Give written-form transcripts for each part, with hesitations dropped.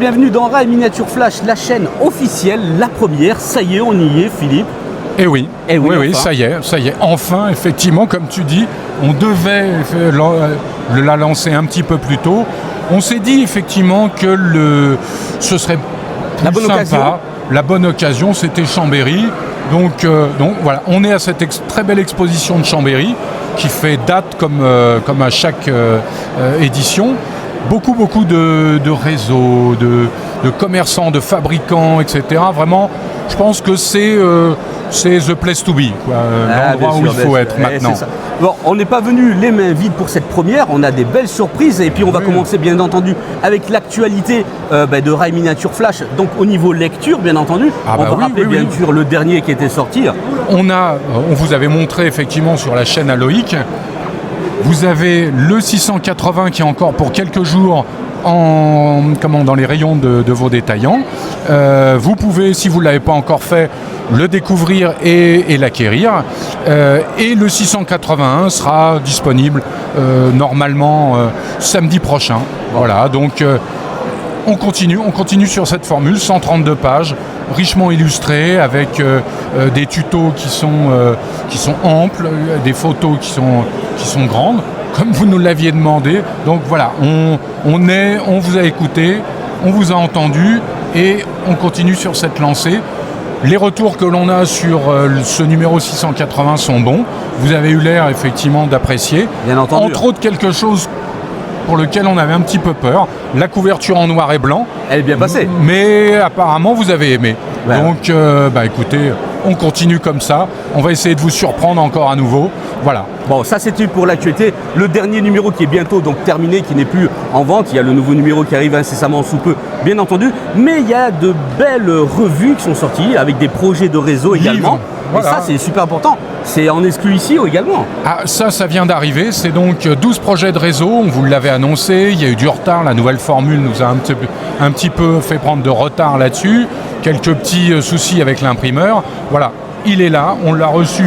bienvenue dans Rail Miniature Flash, la chaîne officielle, la première. Ça y est, on y est, Philippe. Eh oui, enfin. oui, ça y est. Enfin, effectivement, comme tu dis, on devait la lancer un petit peu plus tôt. On s'est dit effectivement que ce serait plus la bonne sympa. Occasion. La bonne occasion, c'était Chambéry. Donc voilà, on est à cette très belle exposition de Chambéry qui fait date comme à chaque édition. Beaucoup de réseaux, de commerçants, de fabricants, etc. Vraiment, je pense que c'est the place to be, l'endroit où il faut être maintenant. Bon, on n'est pas venu les mains vides pour cette première, on a des belles surprises et puis on va commencer bien entendu avec l'actualité de Rail Miniature Flash. Donc au niveau lecture, bien entendu, on va rappeler bien sûr le dernier qui était sorti. On vous avait montré effectivement sur la chaîne Aloïc. Vous avez le 680 qui est encore pour quelques jours dans les rayons de vos détaillants. Vous pouvez, si vous ne l'avez pas encore fait, le découvrir et l'acquérir. Et le 681 sera disponible normalement samedi prochain. Voilà, donc on continue sur cette formule, 132 pages, richement illustrées, avec des tutos qui sont amples, des photos qui sont grandes, comme vous nous l'aviez demandé. Donc voilà, on vous a écouté, on vous a entendu et on continue sur cette lancée. Les retours que l'on a sur ce numéro 680 sont bons. Vous avez eu l'air effectivement d'apprécier. Bien entendu. Entre autres, quelque chose pour lequel on avait un petit peu peur, la couverture en noir et blanc. Elle est bien passée. Mais apparemment, vous avez aimé. Ouais. Donc, écoutez, on continue comme ça. On va essayer de vous surprendre encore à nouveau. Voilà. Bon, ça c'était pour l'actualité. Le dernier numéro qui est bientôt donc terminé, qui n'est plus en vente. Il y a le nouveau numéro qui arrive incessamment sous peu, bien entendu. Mais il y a de belles revues qui sont sorties avec des projets de réseau également. Voilà. Et ça, c'est super important. C'est en exclu ici également. Ah, ça vient d'arriver. C'est donc 12 projets de réseau. On vous l'avait annoncé. Il y a eu du retard. La nouvelle formule nous a un petit peu fait prendre de retard là-dessus. Quelques petits soucis avec l'imprimeur. Voilà, il est là. On l'a reçu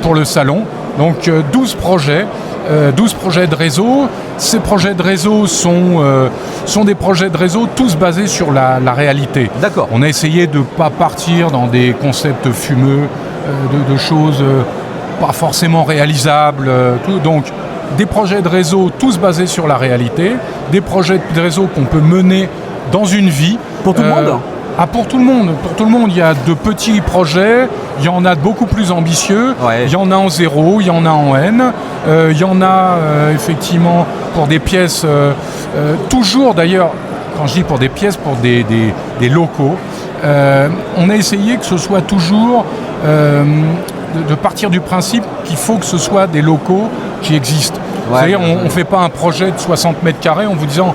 pour le salon. Donc 12 projets de réseau. Ces projets de réseau sont des projets de réseau tous basés sur la réalité. D'accord. On a essayé de ne pas partir dans des concepts fumeux, de choses pas forcément réalisables. Donc des projets de réseau tous basés sur la réalité, des projets de réseau qu'on peut mener dans une vie. Pour tout le monde ? Pour tout le monde. Pour tout le monde, il y a de petits projets, il y en a de beaucoup plus ambitieux, il y en a en 0, il y en a en N, il y en a effectivement pour des pièces, toujours d'ailleurs, quand je dis pour des pièces, pour des locaux, on a essayé que ce soit toujours de partir du principe qu'il faut que ce soit des locaux qui existent. C'est-à-dire, on ne fait pas un projet de 60 mètres carrés en vous disant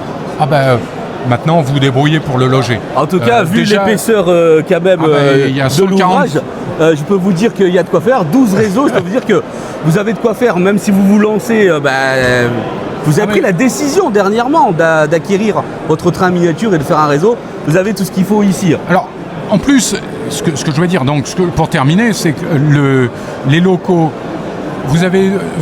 maintenant, vous vous débrouillez pour le loger. En tout cas, vu l'épaisseur quand même de l'ouvrage, je peux vous dire qu'il y a de quoi faire. 12 réseaux, je peux vous dire que vous avez de quoi faire, même si vous vous lancez. Vous avez pris la décision dernièrement d'acquérir votre train miniature et de faire un réseau. Vous avez tout ce qu'il faut ici. Alors, en plus, ce que je veux dire, donc, pour terminer, c'est que les locaux,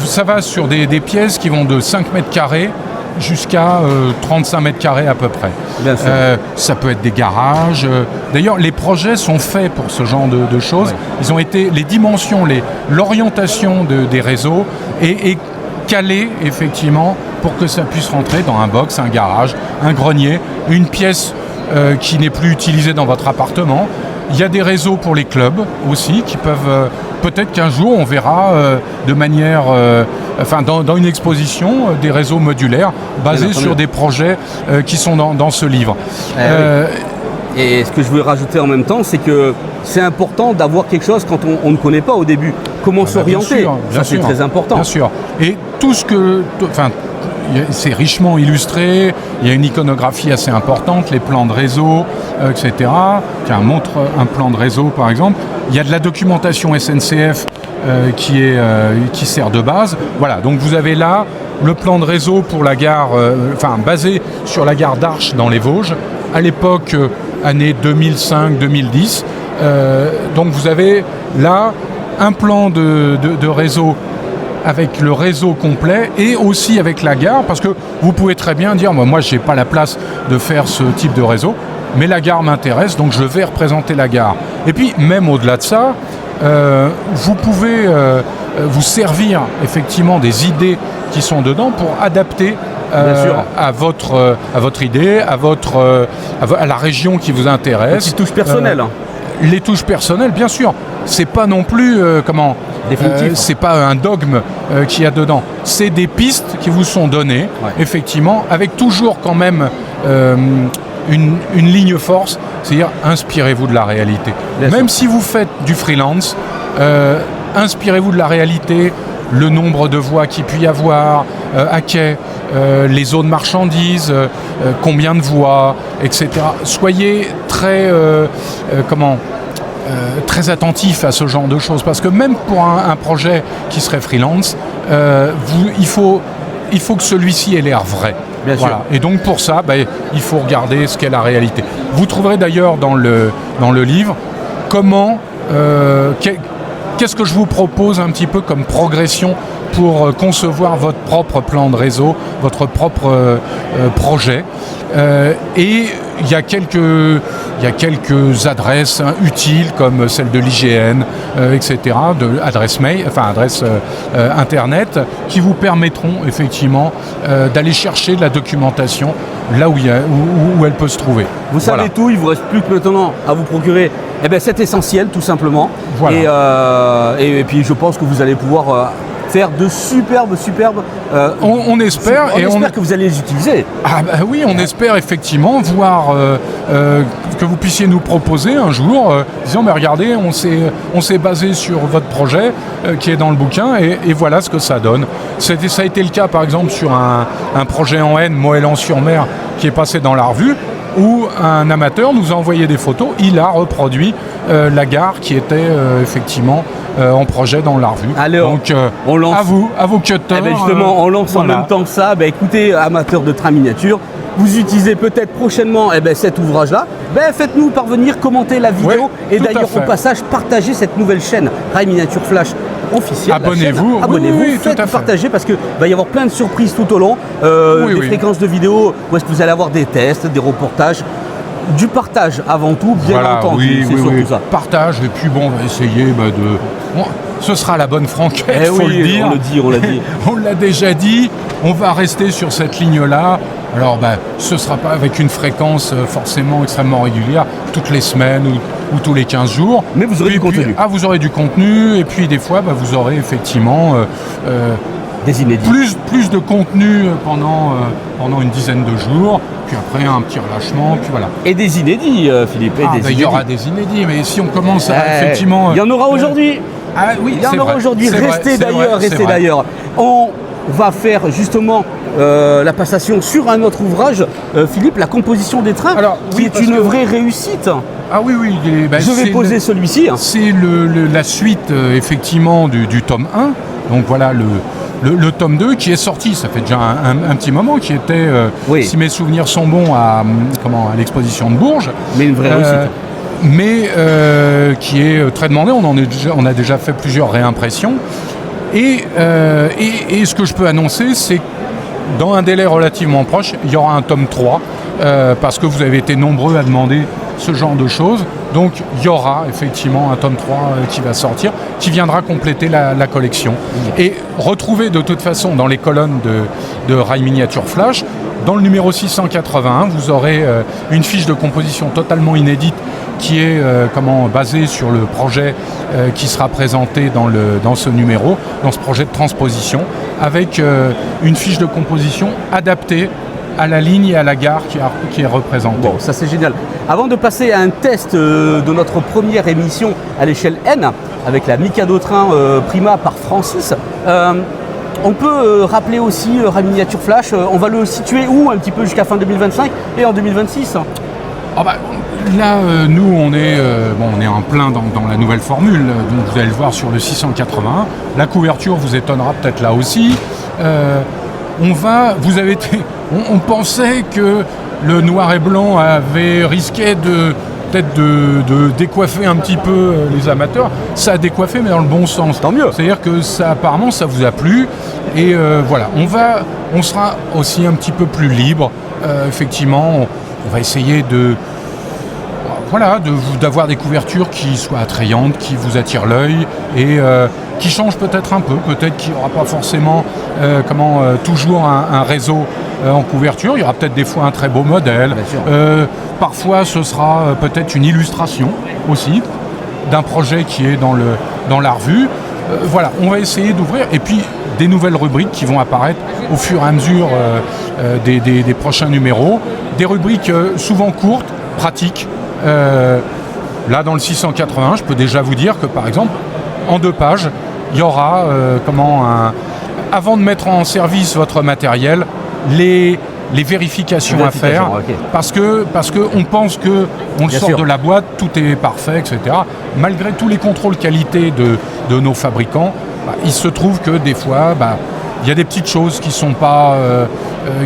ça va sur des pièces qui vont de 5 mètres carrés jusqu'à 35 mètres carrés à peu près. Bien sûr. Ça peut être des garages. D'ailleurs, les projets sont faits pour ce genre de choses. Ouais. Ils ont été, les dimensions, l'orientation des réseaux est calée effectivement pour que ça puisse rentrer dans un box, un garage, un grenier, une pièce qui n'est plus utilisée dans votre appartement. Il y a des réseaux pour les clubs aussi qui peuvent... peut-être qu'un jour, on verra de manière... dans une exposition, des réseaux modulaires basés sur des projets qui sont dans ce livre. Oui. Et ce que je veux rajouter en même temps, c'est que c'est important d'avoir quelque chose quand on ne connaît pas au début. Comment s'orienter ? Ça, c'est très important. Bien sûr. Et tout ce que... c'est richement illustré, il y a une iconographie assez importante, les plans de réseau, etc. Tiens, montre un plan de réseau par exemple. Il y a de la documentation SNCF qui sert de base. Voilà, donc vous avez là le plan de réseau pour la gare, basé sur la gare d'Arches dans les Vosges, à l'époque, année 2005-2010. Donc vous avez là un plan de réseau avec le réseau complet et aussi avec la gare, parce que vous pouvez très bien dire, moi je n'ai pas la place de faire ce type de réseau, mais la gare m'intéresse, donc je vais représenter la gare. Et puis même au-delà de ça, vous pouvez vous servir effectivement des idées qui sont dedans pour adapter à votre idée, à la région qui vous intéresse. Les touches personnelles. Les touches personnelles, bien sûr. C'est pas non plus c'est pas un dogme qu'il y a dedans. C'est des pistes qui vous sont données, effectivement, avec toujours quand même une ligne force, c'est-à-dire inspirez-vous de la réalité. Même si vous faites du freelance, inspirez-vous de la réalité, le nombre de voies qu'il peut y avoir, à quai, les zones marchandises, combien de voies, etc. Soyez très, très attentif à ce genre de choses, parce que même pour un projet qui serait freelance, il faut que celui-ci ait l'air vrai. Bien sûr. Et donc pour ça, il faut regarder ce qu'est la réalité. Vous trouverez d'ailleurs dans le livre comment, qu'est-ce que je vous propose un petit peu comme progression pour concevoir votre propre plan de réseau, votre propre projet. Et il y a quelques adresses utiles comme celle de l'IGN, etc., adresses mail, adresses internet, qui vous permettront effectivement d'aller chercher de la documentation là où elle peut se trouver. Vous savez tout, il ne vous reste plus que maintenant à vous procurer cet essentiel tout simplement. Voilà. Et puis je pense que vous allez pouvoir faire de superbes. On espère. On espère que vous allez les utiliser. Oui, on espère effectivement voir que vous puissiez nous proposer un jour, disant regardez, on s'est basé sur votre projet qui est dans le bouquin et voilà ce que ça donne. Ça a été le cas par exemple sur un projet en Haine, Moëlan-sur-Mer, qui est passé dans la revue, où un amateur nous a envoyé des photos, il a reproduit la gare qui était effectivement en projet dans la revue. Alors, donc on lance... à vos cutters. Justement, on lance en même temps que ça. Écoutez, amateurs de train miniature, vous utilisez peut-être prochainement cet ouvrage-là. Faites-nous parvenir, commentez la vidéo et d'ailleurs au passage, partagez cette nouvelle chaîne Rail Miniature Flash officielle. Abonnez-vous. Abonnez-vous, faites partager parce qu'il va y avoir plein de surprises tout au long. Des fréquences de vidéos où est-ce que vous allez avoir des tests, des reportages. Du partage avant tout, bien entendu. C'est surtout ça. Partage, et puis on va essayer ce sera la bonne franquette, faut le dire. On l'a dit. On l'a déjà dit, on va rester sur cette ligne-là. Alors ce ne sera pas avec une fréquence forcément extrêmement régulière, toutes les semaines ou tous les 15 jours. Mais vous aurez du contenu. Vous aurez du contenu, et puis des fois vous aurez effectivement des inédits. Plus de contenu pendant une dizaine de jours, puis après un petit relâchement, puis voilà. Et des inédits, Philippe. Il y aura des inédits, mais si on commence à effectivement... Il y en aura aujourd'hui. Oui, il y en aura aujourd'hui. Restez d'ailleurs. On va faire justement la passation sur un autre ouvrage, Philippe, La composition des trains, qui est une vraie réussite. Oui. Je vais poser celui-ci. C'est la suite effectivement du tome 1. Donc voilà le tome 2 qui est sorti, ça fait déjà un petit moment, qui était, si mes souvenirs sont bons, à l'exposition de Bourges. Mais une vraie réussite. Mais qui est très demandé, on a déjà fait plusieurs réimpressions. Et ce que je peux annoncer, c'est que dans un délai relativement proche, il y aura un tome 3, parce que vous avez été nombreux à demander ce genre de choses. Donc il y aura effectivement un tome 3 qui va sortir, qui viendra compléter la collection. Et retrouver de toute façon dans les colonnes de Rail Miniature Flash, dans le numéro 681, vous aurez une fiche de composition totalement inédite qui est basée sur le projet qui sera présenté dans ce numéro, dans ce projet de transposition, avec une fiche de composition adaptée à la ligne et à la gare qui est représentée. Bon, ça c'est génial. Avant de passer à un test de notre première émission à l'échelle N, avec la Mikado Train Prima par Francis, on peut rappeler aussi Rail Miniature Flash, on va le situer où un petit peu jusqu'à fin 2025 et en 2026 ? Là, nous, on est en plein dans la nouvelle formule, donc vous allez le voir sur le 681. La couverture vous étonnera peut-être là aussi. On pensait que le noir et blanc risquait peut-être de décoiffer un petit peu les amateurs. Ça a décoiffé, mais dans le bon sens. Tant mieux. C'est-à-dire que ça, apparemment, ça vous a plu. Et voilà, on sera aussi un petit peu plus libre. Effectivement, on va essayer d'avoir des couvertures qui soient attrayantes, qui vous attirent l'œil et qui changent peut-être un peu. Peut-être qu'il n'y aura pas forcément toujours un réseau en couverture. Il y aura peut-être des fois un très beau modèle. Parfois, ce sera peut-être une illustration aussi d'un projet qui est dans la revue. Voilà, on va essayer d'ouvrir. Et puis, des nouvelles rubriques qui vont apparaître au fur et à mesure des prochains numéros. Des rubriques souvent courtes, pratiques. Là, dans le 680, je peux déjà vous dire que, par exemple, en 2 pages, il y aura avant de mettre en service votre matériel, les vérifications à faire, okay. parce que on pense que on le sort de la boîte, tout est parfait, etc. Malgré tous les contrôles qualité de nos fabricants, il se trouve que des fois, il y a des petites choses qui sont pas,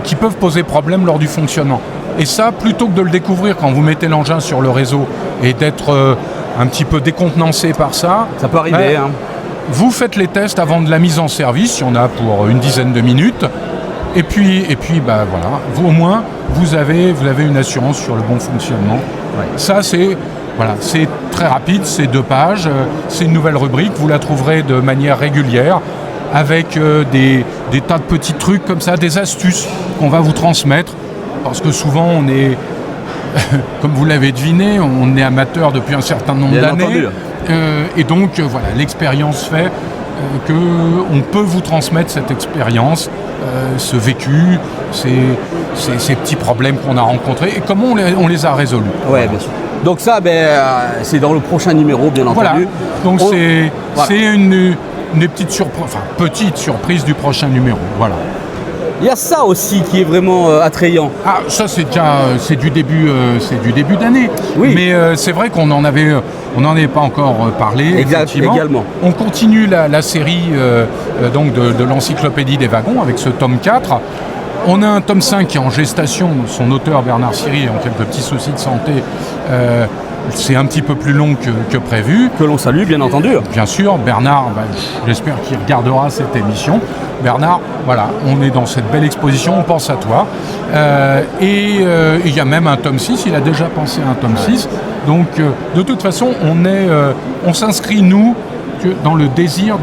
qui peuvent poser problème lors du fonctionnement. Et ça, plutôt que de le découvrir quand vous mettez l'engin sur le réseau et d'être un petit peu décontenancé par ça, ça peut arriver. Vous faites les tests avant de la mise en service, il y en a pour une dizaine de minutes. Et puis voilà, vous, au moins, vous avez une assurance sur le bon fonctionnement. Ouais. Ça, c'est très rapide, c'est 2 pages, c'est une nouvelle rubrique, vous la trouverez de manière régulière, avec des tas de petits trucs comme ça, des astuces qu'on va vous transmettre, parce que souvent, on est, comme vous l'avez deviné, on est amateur depuis un certain nombre d'années. Et donc, voilà, l'expérience fait qu'on peut vous transmettre cette expérience, ce vécu, ces petits problèmes qu'on a rencontrés et comment on les a résolus. Ouais, bien sûr. Donc ça, c'est dans le prochain numéro, bien entendu. Voilà. Donc c'est une petite surprise du prochain numéro. Voilà. Il y a ça aussi qui est vraiment attrayant. Ah, ça c'est du début d'année. Oui. Mais c'est vrai qu'on n'en avait pas encore parlé. Également. On continue la série donc de l'encyclopédie des wagons avec ce tome 4. On a un tome 5 qui est en gestation. Son auteur Bernard Siri a quelques petits soucis de santé. C'est un petit peu plus long que prévu. Que l'on salue, bien entendu. Bien sûr, Bernard, j'espère qu'il regardera cette émission. Bernard, voilà, on est dans cette belle exposition, on pense à toi. Et il y a même un tome 6, il a déjà pensé à un tome 6. Donc, de toute façon, on s'inscrit, nous, dans le désir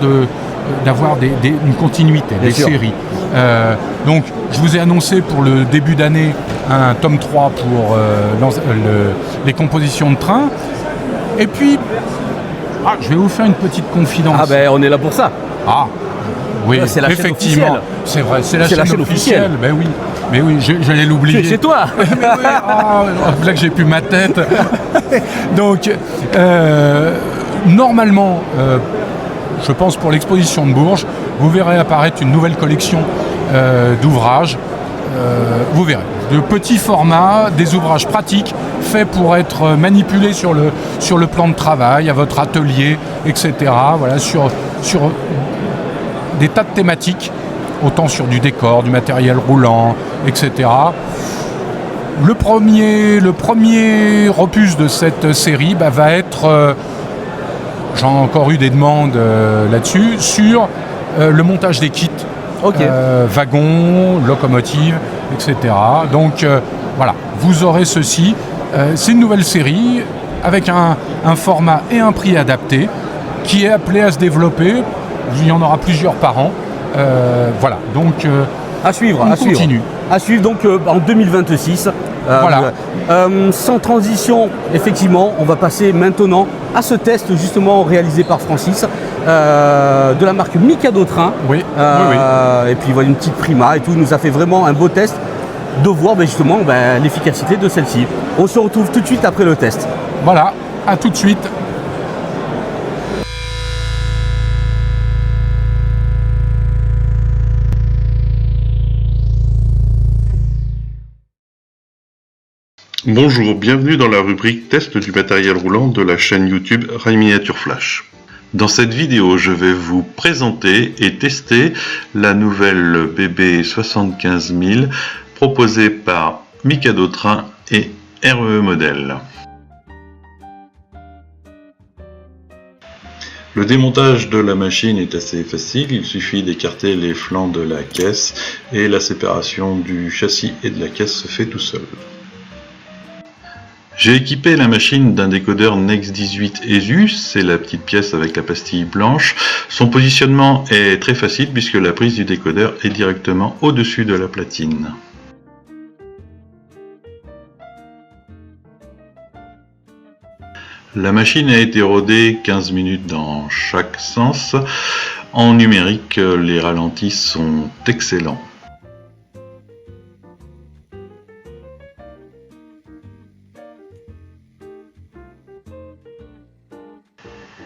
d'avoir une continuité, des séries. Donc, je vous ai annoncé pour le début d'année un tome 3 pour les compositions de train. Et puis, je vais vous faire une petite confidence. Ah on est là pour ça. Ah, oui, c'est la effectivement. Chaîne c'est vrai, c'est la chaîne officielle. Mais oui, j'allais l'oublier. Tu es chez toi. Là que j'ai plus ma tête. Donc, normalement, je pense pour l'exposition de Bourges, vous verrez apparaître une nouvelle collection d'ouvrages. Vous verrez, de petits formats, des ouvrages pratiques faits pour être manipulés sur le plan de travail, à votre atelier, etc. Voilà, sur des tas de thématiques, autant sur du décor, du matériel roulant, etc. Le premier opus de cette série va être, j'ai encore eu des demandes là-dessus, sur le montage des kits. Okay. Wagons, locomotives, etc. Donc voilà, vous aurez ceci. C'est une nouvelle série avec un format et un prix adapté qui est appelé à se développer. Il y en aura plusieurs par an. Voilà, donc à suivre, continue. À suivre donc en 2026. Voilà. Sans transition, effectivement, on va passer maintenant à ce test justement réalisé par Francis de la marque Mikado Train. Oui. Et puis voilà une petite prima et tout. Il nous a fait vraiment un beau test de voir justement l'efficacité de celle-ci. On se retrouve tout de suite après le test. Voilà, à tout de suite. Bonjour, bienvenue dans la rubrique test du matériel roulant de la chaîne YouTube Rail Miniature Flash. Dans cette vidéo, je vais vous présenter et tester la nouvelle BB 75000 proposée par Mikado Train et REE Model. Le démontage de la machine est assez facile, il suffit d'écarter les flancs de la caisse et la séparation du châssis et de la caisse se fait tout seul. J'ai équipé la machine d'un décodeur Nex 18 ESU, c'est la petite pièce avec la pastille blanche. Son positionnement est très facile puisque la prise du décodeur est directement au-dessus de la platine. La machine a été rodée 15 minutes dans chaque sens. En numérique, les ralentis sont excellents.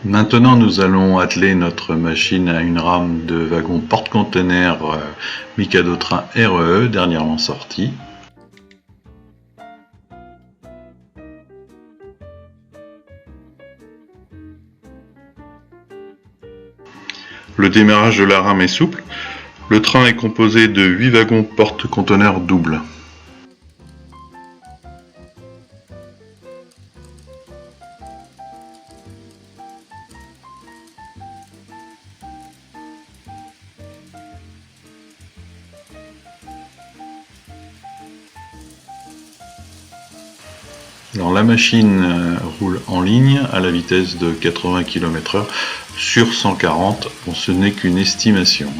Maintenant, nous allons atteler notre machine à une rame de wagon porte-conteneurs Mikado Train RE, dernièrement sortie. Le démarrage de la rame est souple. Le train est composé de 8 wagons porte-conteneurs doubles. Alors, la machine roule en ligne à la vitesse de 80 km/h sur 140. Bon, ce n'est qu'une estimation.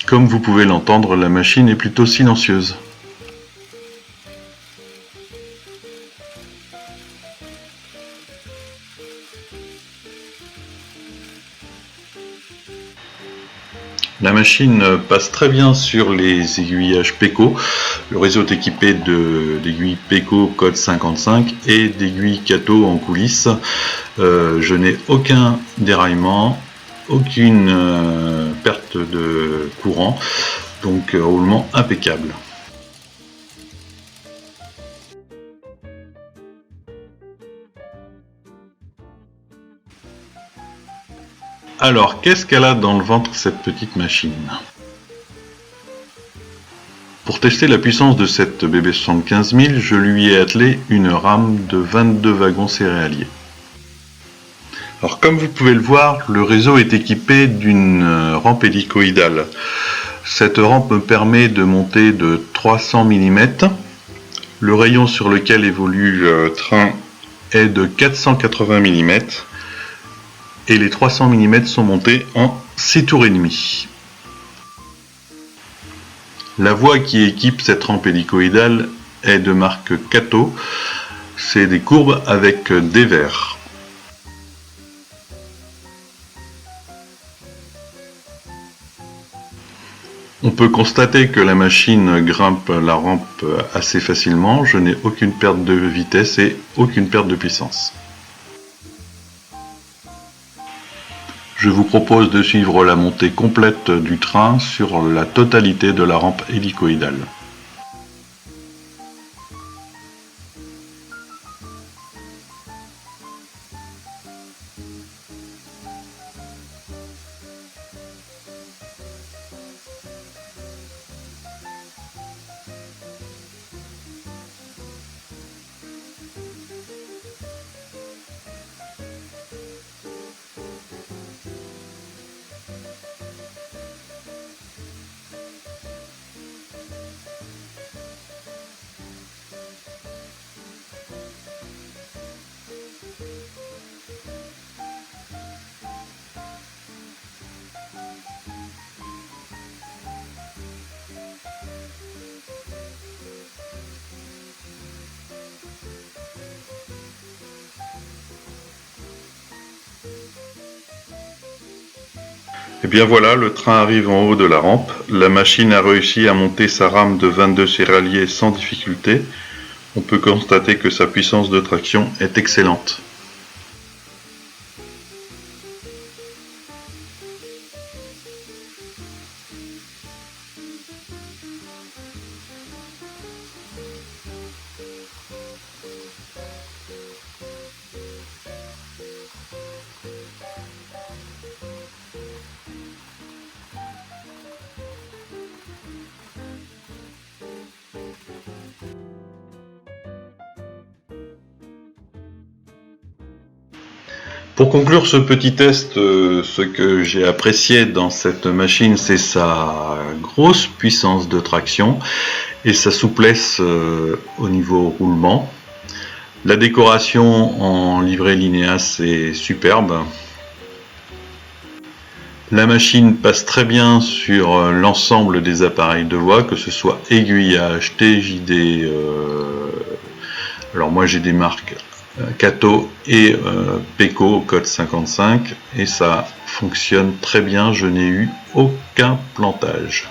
Comme vous pouvez l'entendre, la machine est plutôt silencieuse. La machine passe très bien sur les aiguillages Peco. Le réseau est équipé d'aiguilles Peco code 55 et d'aiguilles Kato en coulisses. Je n'ai aucun déraillement, aucune perte de courant, donc roulement impeccable. Alors, qu'est-ce qu'elle a dans le ventre, cette petite machine? Pour tester la puissance de cette BB 75000, je lui ai attelé une rame de 22 wagons céréaliers. Alors, comme vous pouvez le voir, le réseau est équipé d'une rampe hélicoïdale. Cette rampe me permet de monter de 300 mm. Le rayon sur lequel évolue le train est de 480 mm. Et les 300 mm sont montés en 6 tours et demi. La voie qui équipe cette rampe hélicoïdale est de marque Kato. C'est des courbes avec des verres. On peut constater que la machine grimpe la rampe assez facilement. Je n'ai aucune perte de vitesse et aucune perte de puissance. Je vous propose de suivre la montée complète du train sur la totalité de la rampe hélicoïdale. Et bien voilà, le train arrive en haut de la rampe. La machine a réussi à monter sa rame de 22 céréaliers sans difficulté. On peut constater que sa puissance de traction est excellente. Pour conclure ce petit test, ce que j'ai apprécié dans cette machine, c'est sa grosse puissance de traction et sa souplesse au niveau roulement. La décoration en livret linéa, c'est superbe. La machine passe très bien sur l'ensemble des appareils de voix, que ce soit aiguillage, TJD. Alors moi j'ai des marques Kato et Peko code 55 et ça fonctionne très bien, je n'ai eu aucun plantage.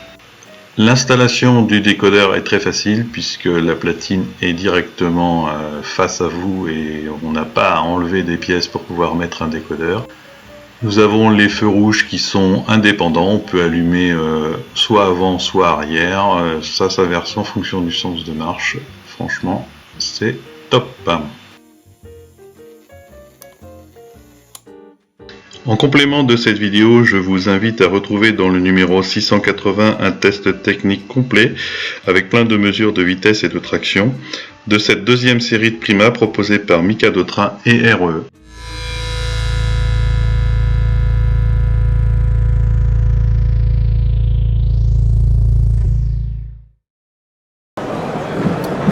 L'installation du décodeur est très facile puisque la platine est directement face à vous et on n'a pas à enlever des pièces pour pouvoir mettre un décodeur. Nous avons les feux rouges qui sont indépendants, on peut allumer soit avant soit arrière, ça s'inverse en fonction du sens de marche, franchement c'est top. En complément de cette vidéo, je vous invite à retrouver dans le numéro 680 un test technique complet avec plein de mesures de vitesse et de traction de cette deuxième série de Prima proposée par Mikado Train et RE.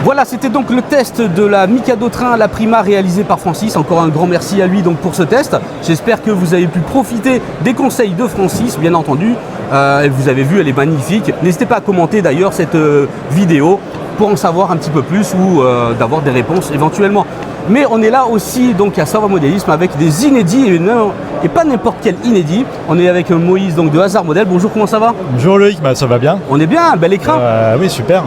Voilà, c'était donc le test de la Mikado Train, la Prima réalisée par Francis. Encore un grand merci à lui donc pour ce test. J'espère que vous avez pu profiter des conseils de Francis, bien entendu. Vous avez vu, elle est magnifique. N'hésitez pas à commenter d'ailleurs cette vidéo pour en savoir un petit peu plus ou d'avoir des réponses éventuellement. Mais on est là aussi donc à Savoir Modélisme avec des inédits et pas n'importe quel inédit. On est avec Moïse donc de Hasard Modèle. Bonjour, comment ça va? Bonjour Loïc, ça va bien. On est bien, un bel écran. Oui, super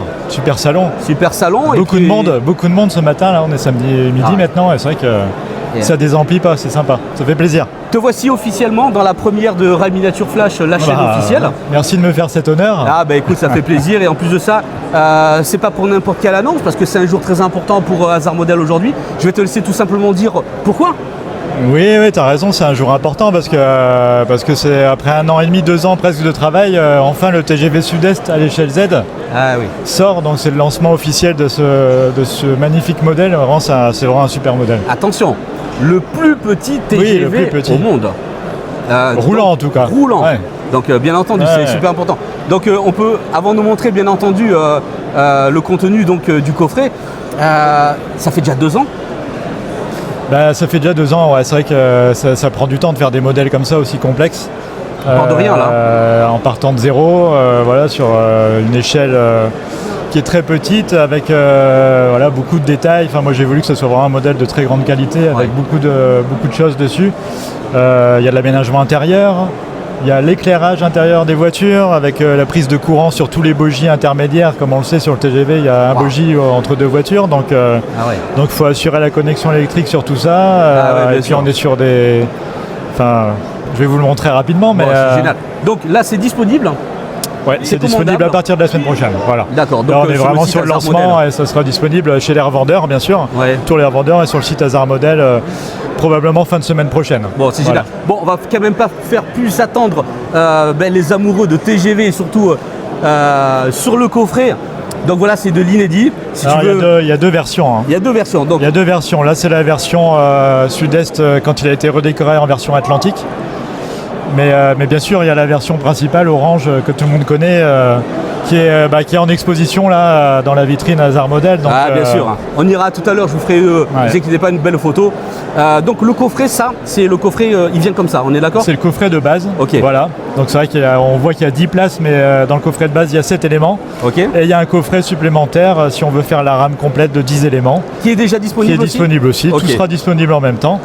salon. Super salon. Beaucoup de monde ce matin, là on est samedi midi maintenant et c'est vrai que ça désemplit pas, c'est sympa, ça fait plaisir. Te voici officiellement dans la première de Rail Miniature Flash, la chaîne officielle. Merci de me faire cet honneur. Ah bah écoute, ça fait plaisir et en plus de ça, c'est pas pour n'importe quelle annonce parce que c'est un jour très important pour Hasard Modèle aujourd'hui. Je vais te laisser tout simplement dire pourquoi. Oui, t'as raison, c'est un jour important parce que c'est après 1 an et demi, 2 ans presque de travail, enfin le TGV Sud-Est à l'échelle Z sort, donc c'est le lancement officiel de ce magnifique modèle, vraiment, c'est vraiment un super modèle. Attention, le plus petit TGV au monde. Roulant en tout cas. Roulant. Ouais. Donc bien entendu, c'est super important. Donc on peut, avant de montrer bien entendu le contenu donc, du coffret, ça fait déjà 2 ans. Ça fait déjà 2 ans, c'est vrai que ça prend du temps de faire des modèles comme ça aussi complexes. On part de rien là. En partant de zéro, sur une échelle qui est très petite avec beaucoup de détails. Enfin, moi j'ai voulu que ce soit vraiment un modèle de très grande qualité avec beaucoup de choses dessus. Il y a de l'aménagement intérieur. Il y a l'éclairage intérieur des voitures avec la prise de courant sur tous les bogies intermédiaires. Comme on le sait sur le TGV, il y a un bogie entre 2 voitures. Donc il faut assurer la connexion électrique sur tout ça. Et puis on est sur des... Enfin, je vais vous le montrer rapidement. Mais c'est génial. Donc là c'est disponible. Ouais, c'est disponible à partir de la semaine prochaine. Voilà. D'accord. Donc là, on est vraiment sur le lancement et ça sera disponible chez les revendeurs, bien sûr. Tous les revendeurs et sur le site Hasard Modèle, probablement fin de semaine prochaine. Bon, c'est génial. Bon, on va quand même pas faire plus attendre les amoureux de TGV et surtout sur le coffret. Donc voilà, c'est de l'inédit. Il y a 2 versions. Il y a 2 versions. Donc. Il y a 2 versions. Là, c'est la version Sud-Est quand il a été redécoré en version Atlantique. Mais bien sûr, il y a la version principale orange que tout le monde connaît, qui est en exposition là dans la vitrine Hasard Modèle. Donc, bien sûr. On ira tout à l'heure. Je vous ferai, ne vous inquiétez pas, une belle photo. Donc le coffret, ça, c'est le coffret. Il vient comme ça. On est d'accord? C'est le coffret de base. Ok. Voilà. Donc c'est vrai qu'on voit qu'il y a 10 places, mais dans le coffret de base, il y a 7 éléments. Ok. Et il y a un coffret supplémentaire si on veut faire la rame complète de 10 éléments. Qui est déjà disponible aussi. Okay. Tout sera disponible en même temps.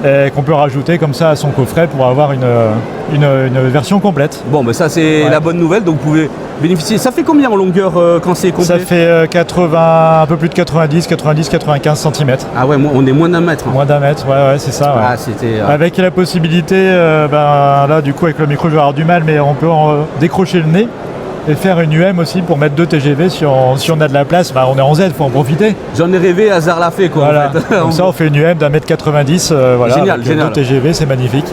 Et qu'on peut rajouter comme ça à son coffret pour avoir une version complète. Bon, mais ça c'est la bonne nouvelle, donc vous pouvez bénéficier. Ça fait combien en longueur quand c'est complet? Ça fait 80, un peu plus de 90-95 cm. Ah ouais, on est moins d'1 mètre. Moins d'1 mètre, c'est ça. Ah, c'était, Avec la possibilité, là du coup avec le micro je vais avoir du mal, mais on peut décrocher le nez et faire une UM aussi pour mettre 2 TGV si on a de la place. On est en Z, il faut en profiter. J'en ai rêvé, Hasard l'a fait quoi. Voilà. En fait. Comme ça on fait une UM d'1m90, génial, avec 2 TGV, c'est magnifique.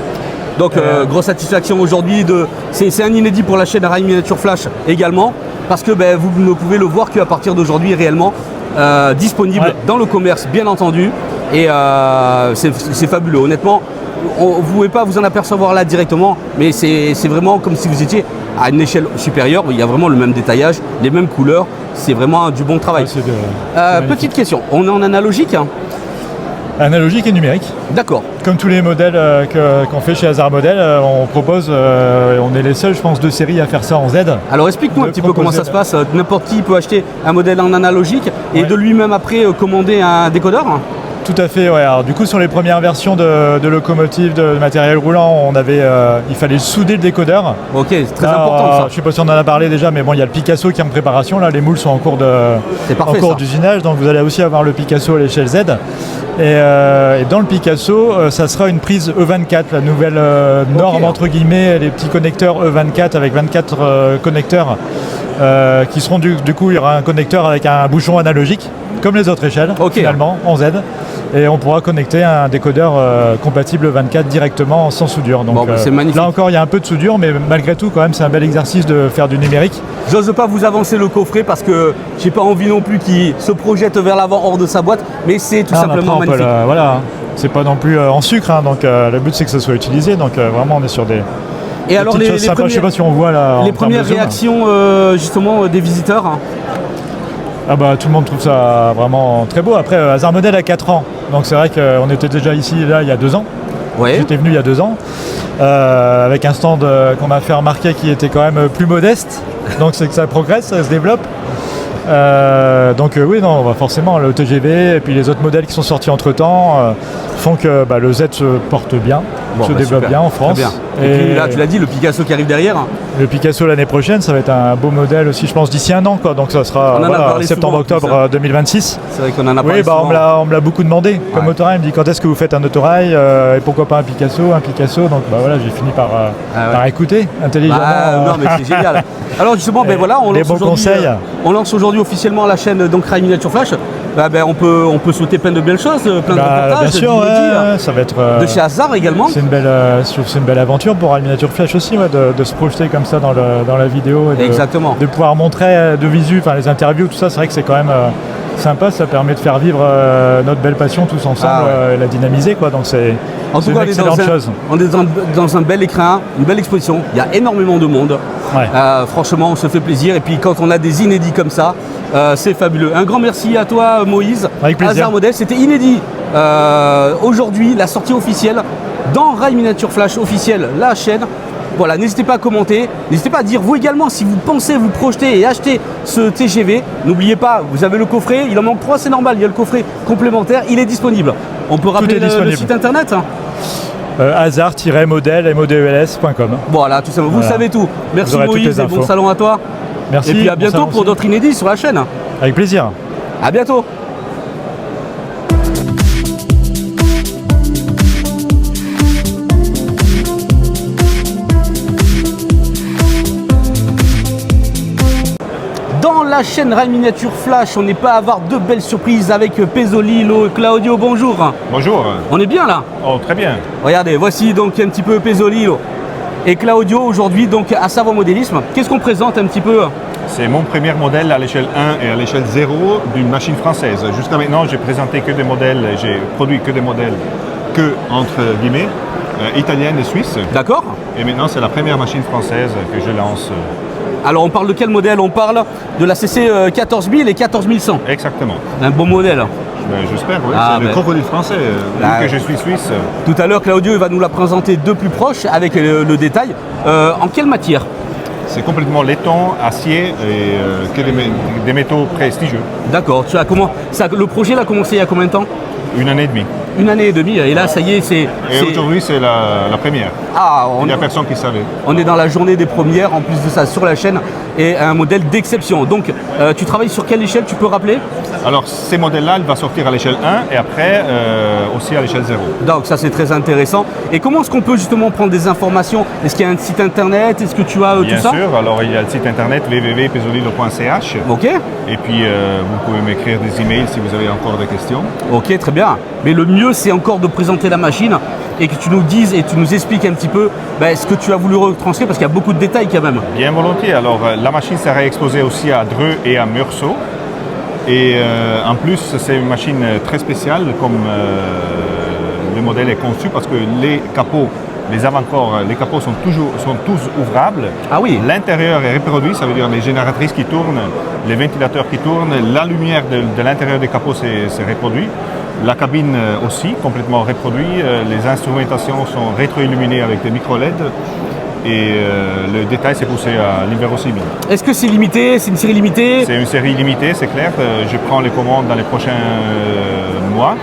Donc grosse satisfaction aujourd'hui, c'est un inédit pour la chaîne Rail Miniature Flash également, parce que vous ne pouvez le voir qu'à partir d'aujourd'hui réellement disponible dans le commerce bien entendu, et c'est fabuleux honnêtement. vous ne pouvez pas vous en apercevoir là directement, mais c'est vraiment comme si vous étiez à une échelle supérieure. Il y a vraiment le même détaillage, les mêmes couleurs. C'est vraiment du bon travail. Petite question, on est en analogique hein? Analogique et numérique. D'accord. Comme tous les modèles qu'on fait chez Hazard Model, on propose, on est les seuls, je pense, de série à faire ça en Z. Alors explique-nous un petit peu comment ça se passe. N'importe qui peut acheter un modèle en analogique et de lui-même après commander un décodeur. Tout à fait, ouais. Alors, du coup, sur les premières versions de locomotives, de matériel roulant, il fallait souder le décodeur. Ok, c'est très important ça. Je ne sais pas si on en a parlé déjà, mais bon, il y a le Picasso qui est en préparation. Là, les moules sont en cours d'usinage, donc vous allez aussi avoir le Picasso à l'échelle Z. Et dans le Picasso, ça sera une prise E24, la nouvelle norme entre guillemets, les petits connecteurs E24 avec 24 connecteurs qui seront du coup, il y aura un connecteur avec un bouchon analogique, comme les autres échelles, finalement, en Z. Et on pourra connecter un décodeur compatible 24 directement sans soudure. Donc c'est magnifique. Là encore, il y a un peu de soudure, mais malgré tout, quand même, c'est un bel exercice de faire du numérique. J'ose pas vous avancer le coffret parce que j'ai pas envie non plus qu'il se projette vers l'avant hors de sa boîte, mais c'est tout simplement magnifique. Voilà, c'est pas non plus en sucre, hein, donc le but c'est que ça soit utilisé. Donc vraiment, on est sur des. Et alors je sais pas si on voit là. Les premières réactions justement des visiteurs. Hein. Ah bah tout le monde trouve ça vraiment très beau. Après Hazard Model a 4 ans, donc c'est vrai qu'on était déjà ici là il y a 2 ans. Ouais. J'étais venu il y a 2 ans avec un stand qu'on m'a fait remarquer qui était quand même plus modeste. Donc c'est que ça progresse, ça se développe. Oui, non, forcément le TGV et puis les autres modèles qui sont sortis entre temps font que le Z se porte bien, se développe bien en France. Bien. Et puis là, tu l'as dit, le Picasso qui arrive derrière. Le Picasso l'année prochaine, ça va être un beau modèle aussi, je pense, d'ici un an, quoi. Donc ça sera septembre-octobre 2026. C'est vrai qu'on en a parlé. Oui, on me l'a beaucoup demandé. Comme autorail, il me dit quand est-ce que vous faites un autorail et pourquoi pas un Picasso. Donc voilà, j'ai fini par écouter intelligemment. Non, mais c'est génial. Alors justement, on lance aujourd'hui officiellement la chaîne donc Rail Miniature Flash. On peut souhaiter plein de belles choses, plein de reportages. Bien sûr, ça va être de chez Hazard également. C'est une belle aventure pour Rail Miniature Flash aussi, de se projeter comme ça dans la vidéo et de pouvoir montrer de visu, les interviews, tout ça. C'est vrai que c'est quand même sympa, ça permet de faire vivre notre belle passion tous ensemble et la dynamiser, quoi. Donc c'est une excellente chose. On est dans un bel écrin, une belle exposition. Il y a énormément de monde. Ouais. Franchement, on se fait plaisir. Et puis quand on a des inédits comme ça, c'est fabuleux. Un grand merci à toi, Moïse. Avec plaisir. Hazard Model, c'était inédit. Aujourd'hui, la sortie officielle dans Rail Miniature Flash officiel, la chaîne. Voilà, n'hésitez pas à commenter, n'hésitez pas à dire vous également si vous pensez vous projeter et acheter ce TGV. N'oubliez pas, vous avez le coffret, il en manque 3, c'est normal, il y a le coffret complémentaire, il est disponible. On peut rappeler le site internet hazard-model.com. Voilà, tout simplement, vous savez tout. Merci Moïse et bon salon à toi. Merci. Et puis à bientôt pour d'autres inédits sur la chaîne. Avec plaisir. À bientôt. Dans la chaîne Rail Miniature Flash, on n'est pas à avoir de belles surprises avec Pezzolillo et Claudio. Bonjour. Bonjour. On est bien là? Oh, très bien. Regardez, voici donc un petit peu Pezzolillo et Claudio aujourd'hui donc à Savoir Modélisme. Qu'est-ce qu'on présente un petit peu? C'est mon premier modèle à l'échelle 1 et à l'échelle 0 d'une machine française. Jusqu'à maintenant, j'ai présenté que des modèles, j'ai produit que des modèles entre guillemets, italiennes et suisses. D'accord. Et maintenant, c'est la première machine française que je lance. Alors on parle de quel modèle? On parle de la CC 14000 et 14100. Exactement. Un bon modèle. J'espère, oui. C'est le crocodile français, vu que je suis suisse. Tout à l'heure, Claudio va nous la présenter de plus proche avec le détail. En quelle matière? C'est complètement laiton, acier et que des métaux prestigieux. D'accord. Le projet a commencé il y a combien de temps? 1 année et demie. 1 année et demie, et là ça y est, Et aujourd'hui c'est la première. Il n'y a personne qui savait. On est dans la journée des premières, en plus de ça sur la chaîne, et un modèle d'exception. Donc tu travailles sur quelle échelle, tu peux rappeler? Alors ces modèles-là, il va sortir à l'échelle 1 et après aussi à l'échelle 0. Donc ça c'est très intéressant. Et comment est-ce qu'on peut justement prendre des informations? Est-ce qu'il y a un site internet? Est-ce que tu as tout ça? Bien sûr, alors il y a le site internet www.pezzolillo.ch. Ok. Et puis vous pouvez m'écrire des emails si vous avez encore des questions. Ok, très bien. Mais le mieux c'est encore de présenter la machine et que tu nous dises et tu nous expliques un petit peu ce que tu as voulu retranscrire, parce qu'il y a beaucoup de détails quand même. Bien volontiers. Alors la machine sera exposée aussi à Dreux et à Meursault. Et en plus c'est une machine très spéciale comme le modèle est conçu parce que les capots, les avant-corps, les capots sont tous ouvrables. Ah oui. L'intérieur est reproduit, ça veut dire les génératrices qui tournent, les ventilateurs qui tournent, la lumière de l'intérieur des capots c'est reproduit. La cabine aussi, complètement reproduite. Les instrumentations sont rétro-illuminées avec des micro-LED. Et le détail s'est poussé à l'inverosimile. Est-ce que c'est limité? C'est une série limitée? C'est une série limitée, c'est clair. Je prends les commandes dans les prochains mois.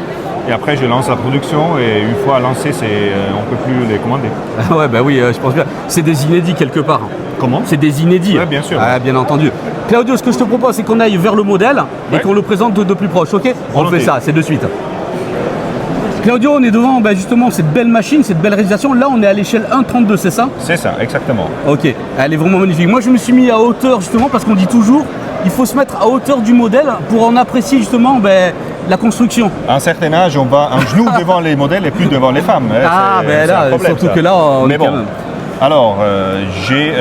Et après, je lance la production. Et une fois lancé, on ne peut plus les commander. Ouais, bah oui, je pense bien. C'est des inédits quelque part. Comment? C'est des inédits. Oui, bien sûr. Ah, bien entendu. Claudio, ce que je te propose, c'est qu'on aille vers le modèle et qu'on le présente de plus proche, ok? On fait ça, c'est de suite. Claudio, on est devant justement cette belle machine, cette belle réalisation. Là, on est à l'échelle 1.32, c'est ça? C'est ça, exactement. Ok, elle est vraiment magnifique. Moi, je me suis mis à hauteur justement parce qu'on dit toujours il faut se mettre à hauteur du modèle pour en apprécier justement la construction. À un certain âge, on va un genou devant les modèles et plus devant les femmes. Ah, ben là, problème, surtout ça. Que là, on est bon. Quand même. Alors, j'ai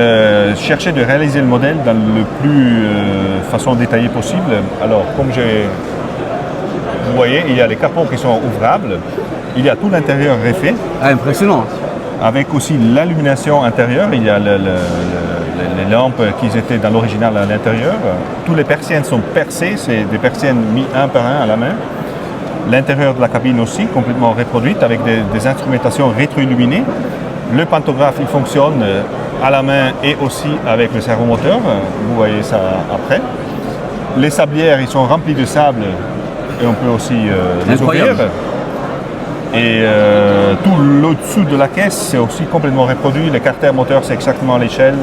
cherché de réaliser le modèle dans le plus façon détaillée possible. Alors, comme vous voyez, il y a les capots qui sont ouvrables, il y a tout l'intérieur refait. Ah, impressionnant. Avec aussi l'illumination intérieure, il y a les lampes qui étaient dans l'original à l'intérieur. Tous les persiennes sont percées, c'est des persiennes mis un par un à la main. L'intérieur de la cabine aussi, complètement reproduite avec des instrumentations rétro-illuminées. Le pantographe, il fonctionne à la main et aussi avec le servomoteur. Vous voyez ça après. Les sablières, ils sont remplis de sable et on peut aussi les ouvrir. Et tout l'au-dessous de la caisse, c'est aussi complètement reproduit. Les carters moteurs, c'est exactement à l'échelle.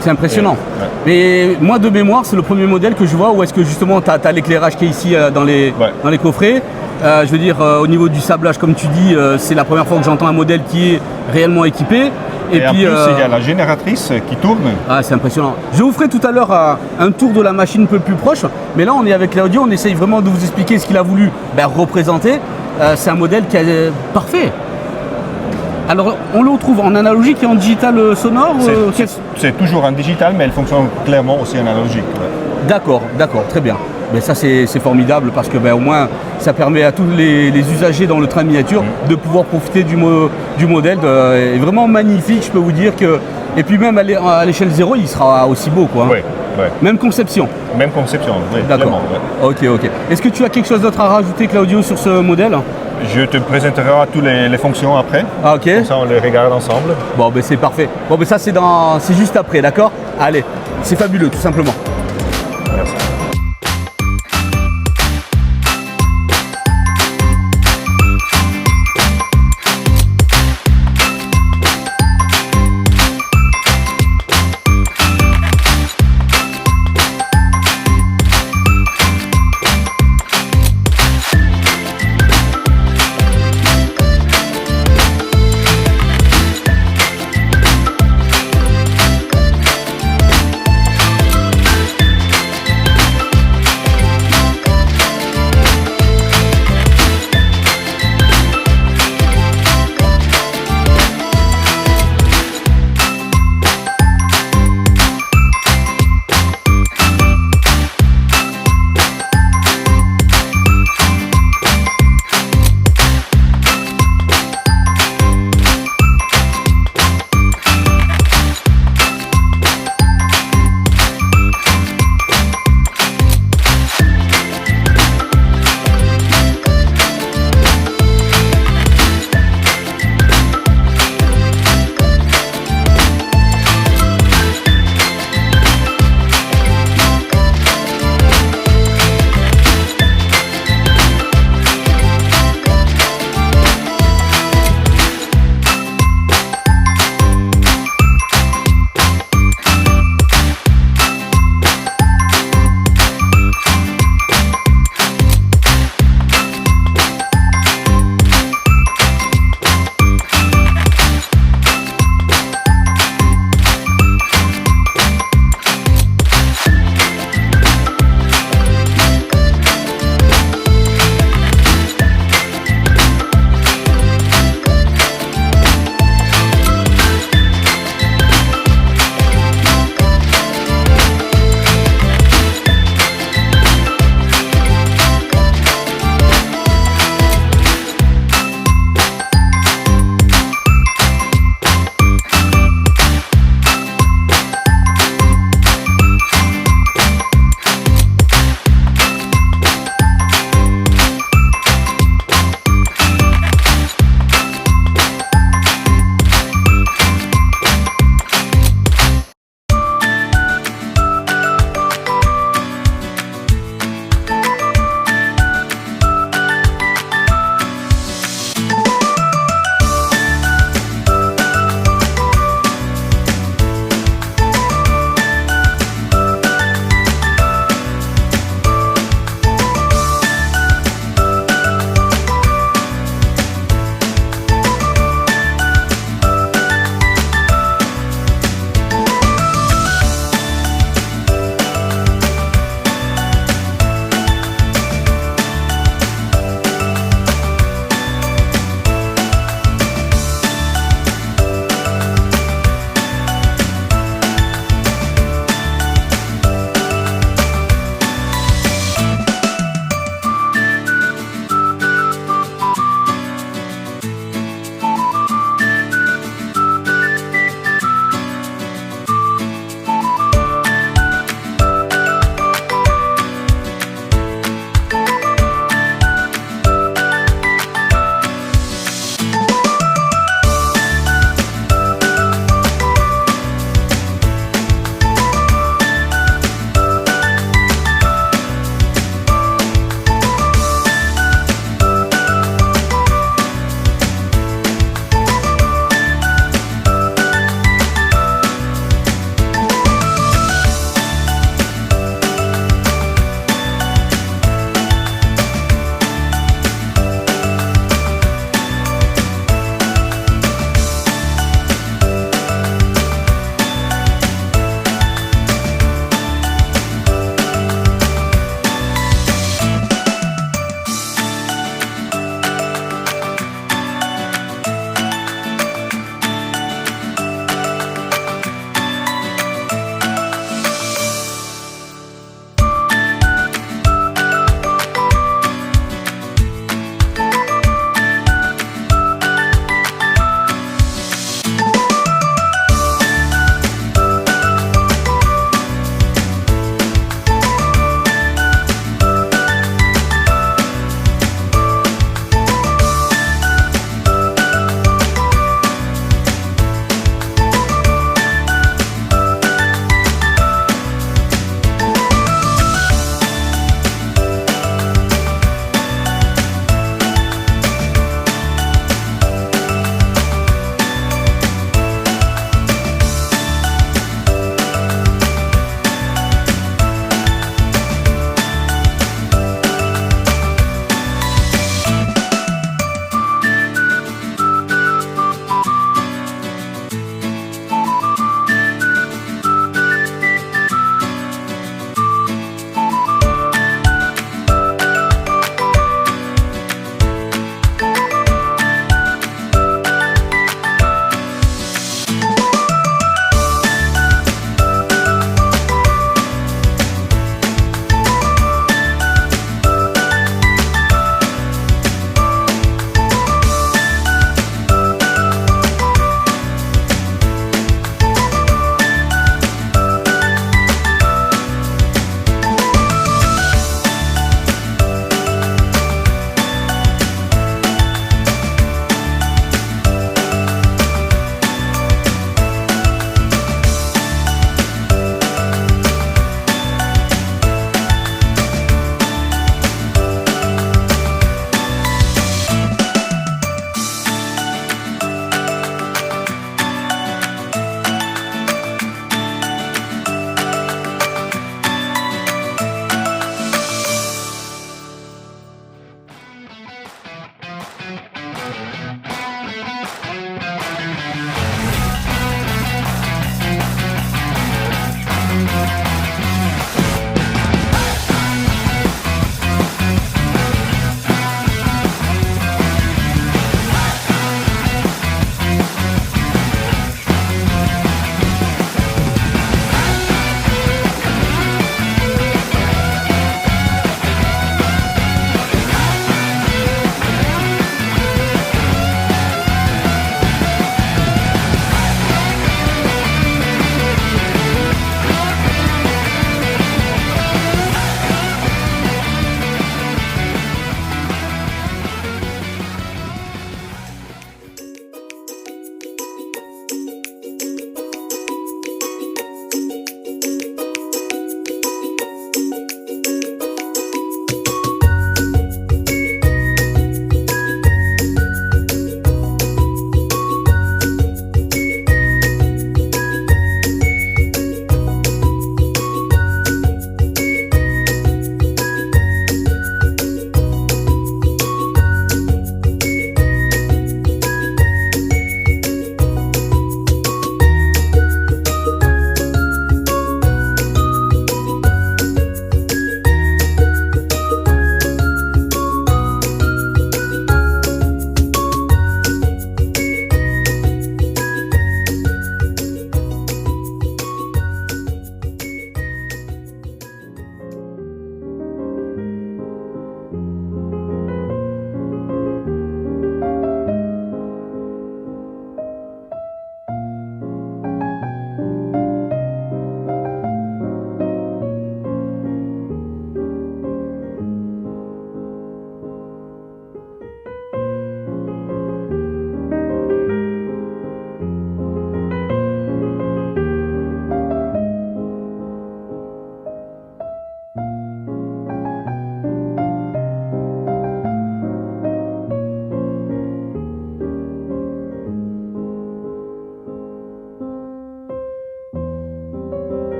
C'est impressionnant. Ouais. Mais moi, de mémoire, c'est le premier modèle que je vois où est-ce que justement tu as l'éclairage qui est ici dans les coffrets. Je veux dire, au niveau du sablage, comme tu dis, c'est la première fois que j'entends un modèle qui est réellement équipé. Et puis, en plus, il y a la génératrice qui tourne. Ah, c'est impressionnant. Je vous ferai tout à l'heure un tour de la machine un peu plus proche. Mais là, on est avec Claudio, on essaye vraiment de vous expliquer ce qu'il a voulu représenter. C'est un modèle qui est parfait. Alors, on le retrouve en analogique et en digital sonore? C'est toujours en digital, mais elle fonctionne clairement aussi en analogique. Ouais. D'accord, très bien. Mais ça, c'est formidable parce que au moins, ça permet à tous les usagers dans le train miniature de pouvoir profiter du modèle. Est vraiment magnifique, je peux vous dire que. Et puis même à l'échelle 0, il sera aussi beau, quoi. Oui. Ouais. Même conception. Même conception, oui. D'accord. Ouais. Ok. Est-ce que tu as quelque chose d'autre à rajouter, Claudio, sur ce modèle? Je te présenterai toutes les fonctions après. Ah, ok. Comme ça, on les regarde ensemble. Bon, c'est parfait. Bon, ça, c'est juste après, d'accord? Allez, c'est fabuleux, tout simplement. Merci.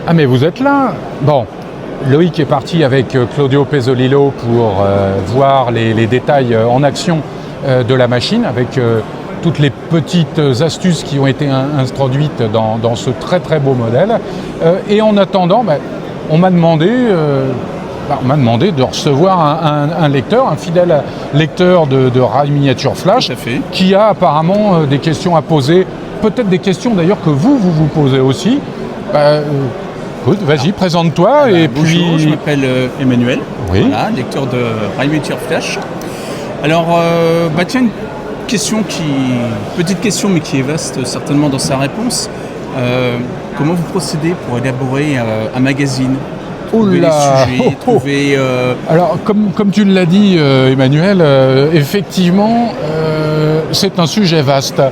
Ah mais vous êtes là. Bon, Loïc est parti avec Claudio Pezzolillo pour voir les détails en action de la machine, avec toutes les petites astuces qui ont été introduites dans ce très très beau modèle. Et en attendant, on m'a demandé de recevoir un lecteur, un fidèle lecteur de Rail Miniature Flash, qui a apparemment des questions à poser, peut-être des questions d'ailleurs que vous posez aussi. Écoute, vas-y, présente-toi. Bonjour, puis... je m'appelle Emmanuel, oui. Voilà, lecteur de Rail Miniature Flash. Alors, tiens, petite question, mais qui est vaste certainement dans sa réponse. Comment vous procédez pour élaborer un magazine? Trouver les sujets, trouver... Alors, comme tu l'as dit, Emmanuel, effectivement, c'est un sujet vaste.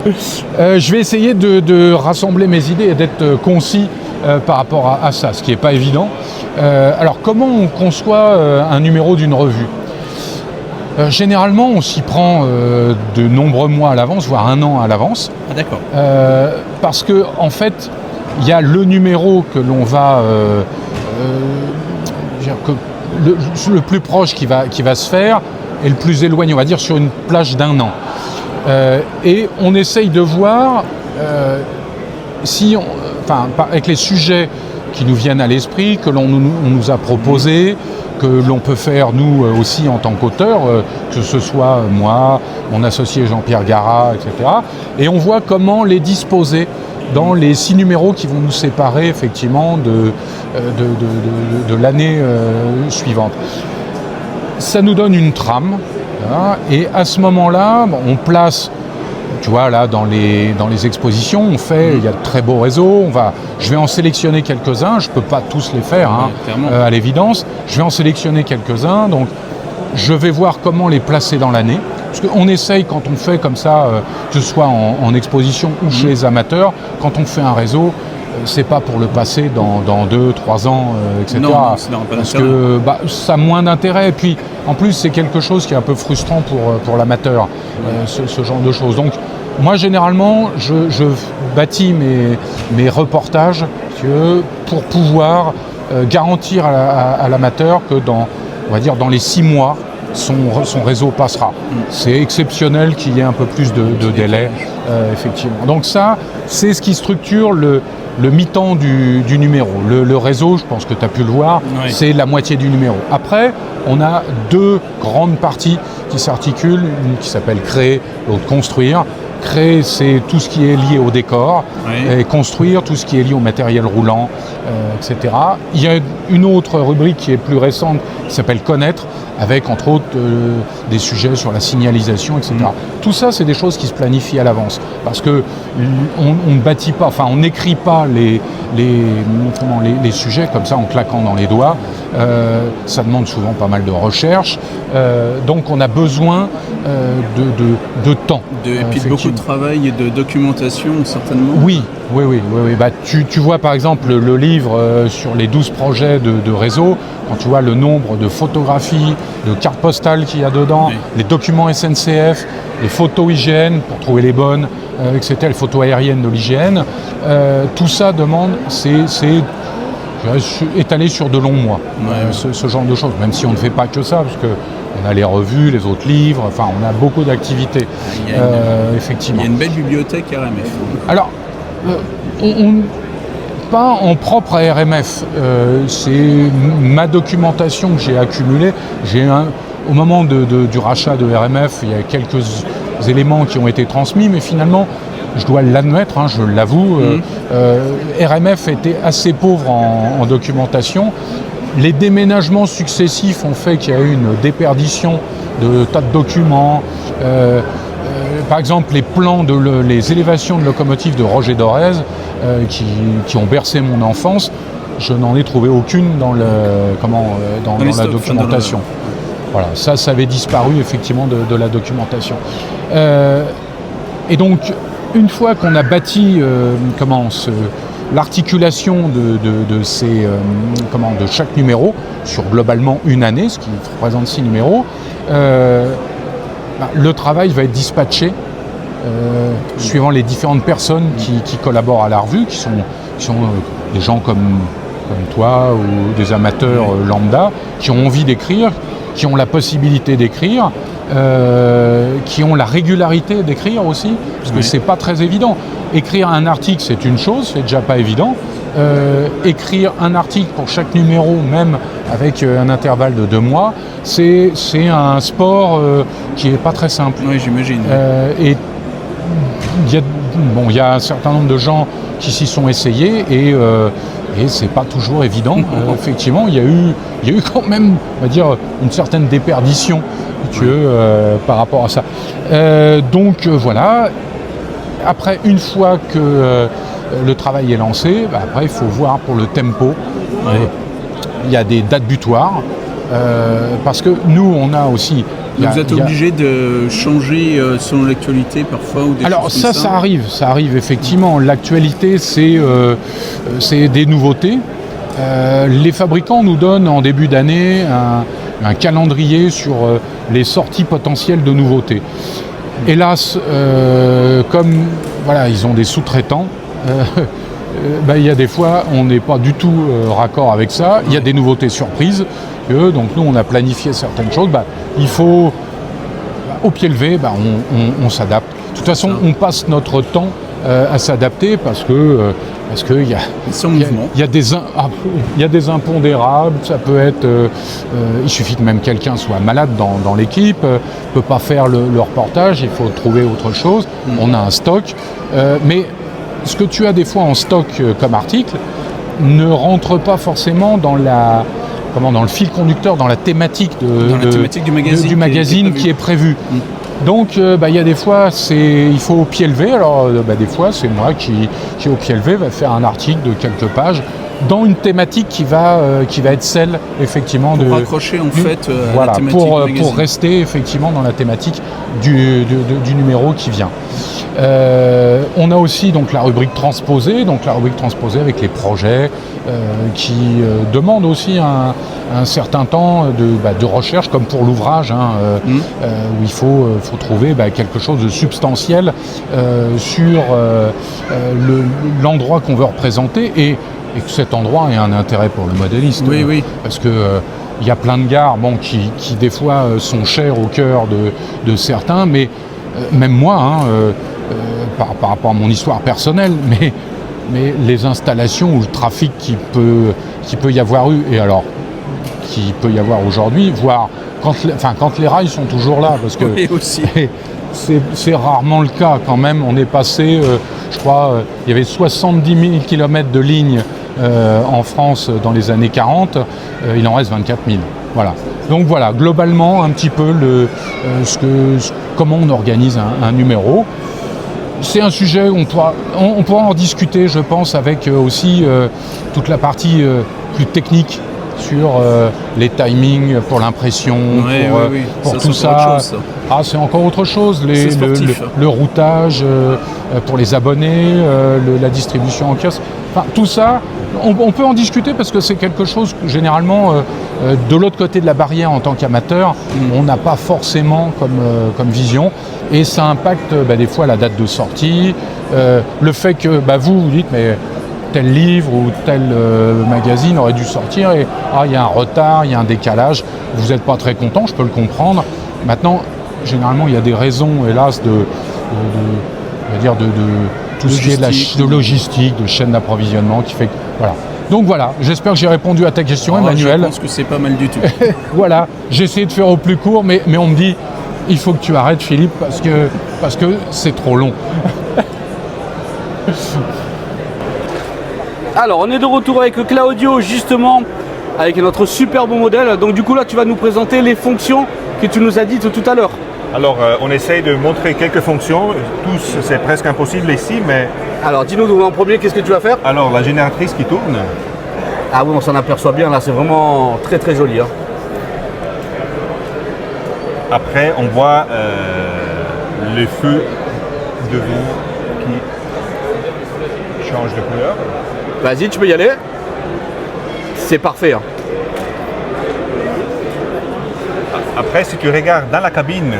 Je vais essayer de rassembler mes idées et d'être concis par rapport à ça, ce qui n'est pas évident. Alors, comment on conçoit un numéro d'une revue ? Généralement, on s'y prend de nombreux mois à l'avance, voire un an à l'avance. Ah, d'accord. Parce que, en fait, il y a le numéro que l'on va... le plus proche qui va se faire et le plus éloigné, on va dire, sur une plage d'un an. Et on essaye de voir avec les sujets qui nous viennent à l'esprit, que l'on nous a proposés, que l'on peut faire nous aussi en tant qu'auteur, que ce soit moi, mon associé Jean-Pierre Garat, etc. Et on voit comment les disposer dans les 6 numéros qui vont nous séparer effectivement de l'année suivante. Ça nous donne une trame, hein, et à ce moment-là, on place, tu vois, là dans les expositions, il y a de très beaux réseaux, je vais en sélectionner quelques-uns, je ne peux pas tous les faire, à l'évidence, je vais en sélectionner quelques-uns, donc je vais voir comment les placer dans l'année. Parce qu'on essaye, quand on fait comme ça, que ce soit en exposition ou chez les amateurs, quand on fait un réseau, c'est pas pour le passer dans 2-3 ans, etc. Non, ça n'aura pas parce d'intérêt. que ça a moins d'intérêt. Et puis, en plus, c'est quelque chose qui est un peu frustrant pour l'amateur, ce genre de choses. Donc, moi, généralement, je bâtis mes reportages pour pouvoir garantir à l'amateur que on va dire, dans les 6 mois, son réseau passera. C'est exceptionnel qu'il y ait un peu plus de délai, effectivement. Donc ça, c'est ce qui structure le mi-temps du numéro. Le réseau, je pense que tu as pu le voir, c'est la moitié du numéro. Après, on a 2 grandes parties qui s'articulent, une qui s'appelle créer, l'autre construire. Créer, c'est tout ce qui est lié au décor, et construire, tout ce qui est lié au matériel roulant, etc. Il y a une autre rubrique qui est plus récente, qui s'appelle connaître, avec entre autres des sujets sur la signalisation, etc. Tout ça, c'est des choses qui se planifient à l'avance, parce que on ne bâtit pas, on n'écrit pas les sujets comme ça en claquant dans les doigts. Ça demande souvent pas mal de recherche, donc on a besoin de temps. Et puis beaucoup de travail et de documentation, certainement. Oui. Tu vois par exemple le livre sur les 12 projets de réseau, quand tu vois le nombre de photographies, de cartes postales qu'il y a dedans, les documents SNCF, les photos IGN pour trouver les bonnes, etc., les photos aériennes de l'IGN, tout ça demande, c'est étalé sur de longs mois, ce genre de choses, même si on ne fait pas que ça, parce que on a les revues, les autres livres, on a beaucoup d'activités, effectivement. Il y a une belle bibliothèque RMF. Alors, pas en propre à RMF, c'est ma documentation que j'ai accumulée. Au moment du rachat de RMF, il y a quelques éléments qui ont été transmis, mais finalement, je dois l'admettre, je l'avoue, RMF était assez pauvre en documentation. Les déménagements successifs ont fait qu'il y a eu une déperdition de tas de documents. Par exemple, les plans les élévations de locomotives de Roger Dorez, qui ont bercé mon enfance, je n'en ai trouvé aucune dans la documentation. Voilà, ça avait disparu effectivement de la documentation. Et donc, une fois qu'on a bâti l'articulation de chaque numéro sur globalement une année, ce qui représente 6 numéros, le travail va être dispatché suivant les différentes personnes qui collaborent à la revue, qui sont des gens comme toi ou des amateurs lambda, qui ont envie d'écrire, qui ont la possibilité d'écrire, qui ont la régularité d'écrire aussi, parce que c'est pas très évident. Écrire un article, c'est une chose, c'est déjà pas évident. Écrire un article pour chaque numéro, même avec un intervalle de 2 mois, c'est un sport qui est pas très simple. Oui, j'imagine. Et il y a un certain nombre de gens qui s'y sont essayés et c'est pas toujours évident. Effectivement, il y a eu quand même, on va dire, une certaine déperdition, si tu veux, par rapport à ça. Donc voilà. Après, une fois que le travail est lancé, après il faut voir pour le tempo. Il y a des dates butoirs parce que nous on a aussi. Vous êtes obligé de changer selon l'actualité parfois ou des Alors choses comme ça arrive effectivement. L'actualité c'est des nouveautés. Les fabricants nous donnent en début d'année un calendrier sur les sorties potentielles de nouveautés. Hélas, comme voilà, ils ont des sous-traitants, il y a des fois on n'est pas du tout raccord avec ça. Il y a des nouveautés surprises. Donc nous on a planifié certaines choses. Il faut au pied levé, on s'adapte. De toute façon, on passe notre temps à s'adapter parce que il y a des impondérables. Ça peut être, il suffit que même quelqu'un soit malade dans l'équipe, peut pas faire le reportage, il faut trouver autre chose. On a un stock, mais ce que tu as des fois en stock comme article ne rentre pas forcément dans le fil conducteur, dans la thématique du magazine qui est prévu. Donc il y a des fois, il faut au pied levé. Alors des fois, c'est moi qui au pied levé va faire un article de quelques pages dans une thématique qui va être celle effectivement pour raccrocher à la thématique du magazine. Pour rester effectivement dans la thématique du numéro qui vient. On a aussi donc la rubrique transposée, avec les projets qui demandent aussi un certain temps de recherche, comme pour l'ouvrage, où il faut trouver quelque chose de substantiel sur l'endroit qu'on veut représenter et que cet endroit ait un intérêt pour le modéliste. Oui. Parce que il y a plein de gares qui des fois sont chères au cœur de certains, mais même moi, par rapport à mon histoire personnelle, mais les installations ou le trafic qui peut y avoir eu, et alors qui peut y avoir aujourd'hui, voire quand les rails sont toujours là, parce que oui, aussi. c'est rarement le cas quand même. On est passé, je crois, il y avait 70 000 km de lignes en France dans les années 40, il en reste 24 000. Voilà. Donc voilà, globalement, un petit peu comment on organise un numéro. C'est un sujet, on pourra en discuter, je pense, avec aussi toute la partie plus technique sur les timings pour l'impression, pour tout ça. C'est encore autre chose. Le routage pour les abonnés, la distribution en kiosque. Enfin, tout ça, on peut en discuter parce que c'est quelque chose que généralement, de l'autre côté de la barrière en tant qu'amateur, on n'a pas forcément comme vision. Et ça impacte des fois la date de sortie, le fait que vous dites mais tel livre ou tel magazine aurait dû sortir et il y a un retard, il y a un décalage, vous n'êtes pas très content, je peux le comprendre. Maintenant, généralement, il y a des raisons, hélas, de tout ce qui est de logistique, de chaîne d'approvisionnement qui fait que voilà. Donc voilà, j'espère que j'ai répondu à ta question, Emmanuel. Je pense que c'est pas mal du tout. Voilà, j'ai essayé de faire au plus court, mais on me dit il faut que tu arrêtes, Philippe, parce que c'est trop long. Alors, on est de retour avec Claudio, justement, avec notre super beau modèle. Donc du coup, là, tu vas nous présenter les fonctions que tu nous as dites tout à l'heure. Alors, on essaye de montrer quelques fonctions. Tous, c'est presque impossible ici, mais... Alors, dis-nous en premier, qu'est-ce que tu vas faire? Alors, la génératrice qui tourne. Ah oui, on s'en aperçoit bien, là, c'est vraiment très très joli. Après, on voit le feu devant qui change de couleur. Vas-y, tu peux y aller. C'est parfait. Après, si tu regardes dans la cabine,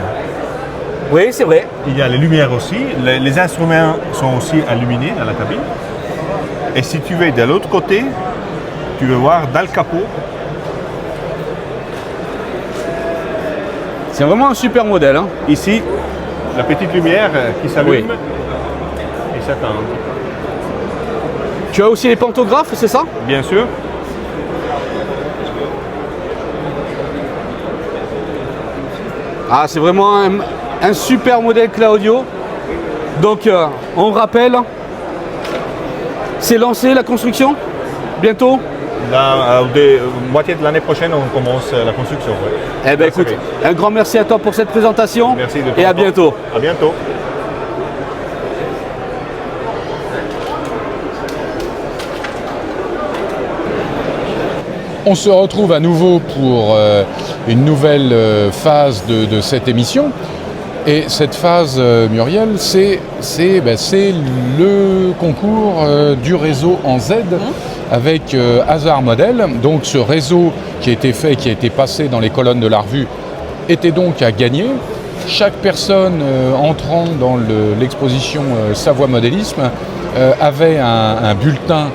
oui, c'est vrai. Il y a les lumières aussi. Les instruments sont aussi illuminés dans la cabine. Et si tu veux de l'autre côté, tu veux voir dans le capot. C'est vraiment un super modèle. Hein. Ici, la petite lumière qui s'allume et s'éteint. Tu as aussi les pantographes, c'est ça? Bien sûr. Ah, c'est vraiment un super modèle Claudio. Donc, on rappelle, c'est lancé la construction? Bientôt? Moitié de l'année prochaine, on commence la construction. Ouais. Eh bien, écoute, un grand merci à toi pour cette présentation. Merci de ton et à temps. bientôt. À bientôt. On se retrouve à nouveau pour une nouvelle phase de cette émission. Et cette phase, Muriel, c'est le concours du réseau en Z avec Hasard Model. Donc ce réseau qui a été fait, qui a été passé dans les colonnes de la revue, était donc à gagner. Chaque personne entrant dans l'exposition Savoie Modélisme avait un bulletin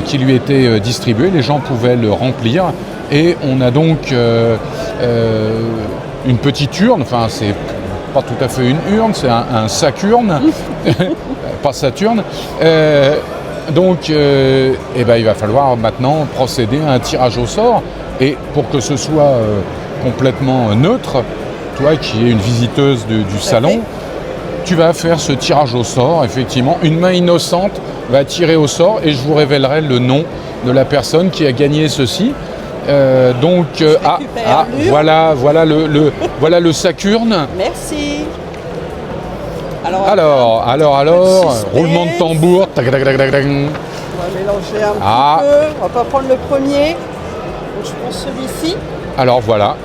qui lui était distribué. Les gens pouvaient le remplir. Et on a donc une petite urne, enfin c'est pas tout à fait une urne, c'est un sac-urne, pas Saturne. Donc il va falloir maintenant procéder à un tirage au sort. Et pour que ce soit complètement neutre, toi qui es une visiteuse du salon, tu vas faire ce tirage au sort. Effectivement, une main innocente va tirer au sort et je vous révélerai le nom de la personne qui a gagné ceci. Voilà le sac-urne. Merci. Alors, roulement de tambour. Tac, tac, tac, tac, tac. On va mélanger un petit peu. On va pas prendre le premier. Donc, je prends celui-ci. Alors voilà.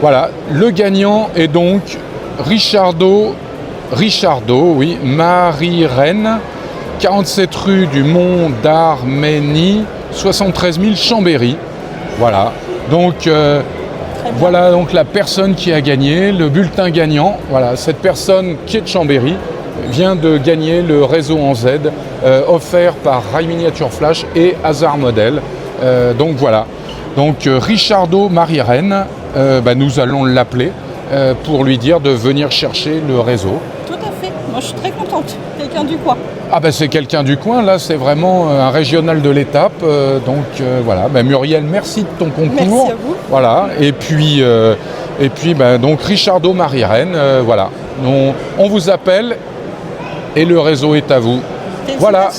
Voilà, le gagnant est donc Richardo, oui, Marie-Reine, 47 rue du Mont d'Arménie, 73 000 Chambéry. Voilà, donc voilà donc la personne qui a gagné, le bulletin gagnant. Voilà, cette personne qui est de Chambéry vient de gagner le réseau en Z offert par Rail Miniature Flash et Hasard Model. Donc voilà, donc Richardo Marie-Reine, nous allons l'appeler pour lui dire de venir chercher le réseau. Tout à fait, moi je suis très contente, quelqu'un du coin. Ah c'est quelqu'un du coin, là c'est vraiment un régional de l'étape, voilà. Muriel, merci de ton concours. Merci à vous. Voilà, et puis donc Richardo Marie-Reine, voilà. On vous appelle et le réseau est à vous. Voilà.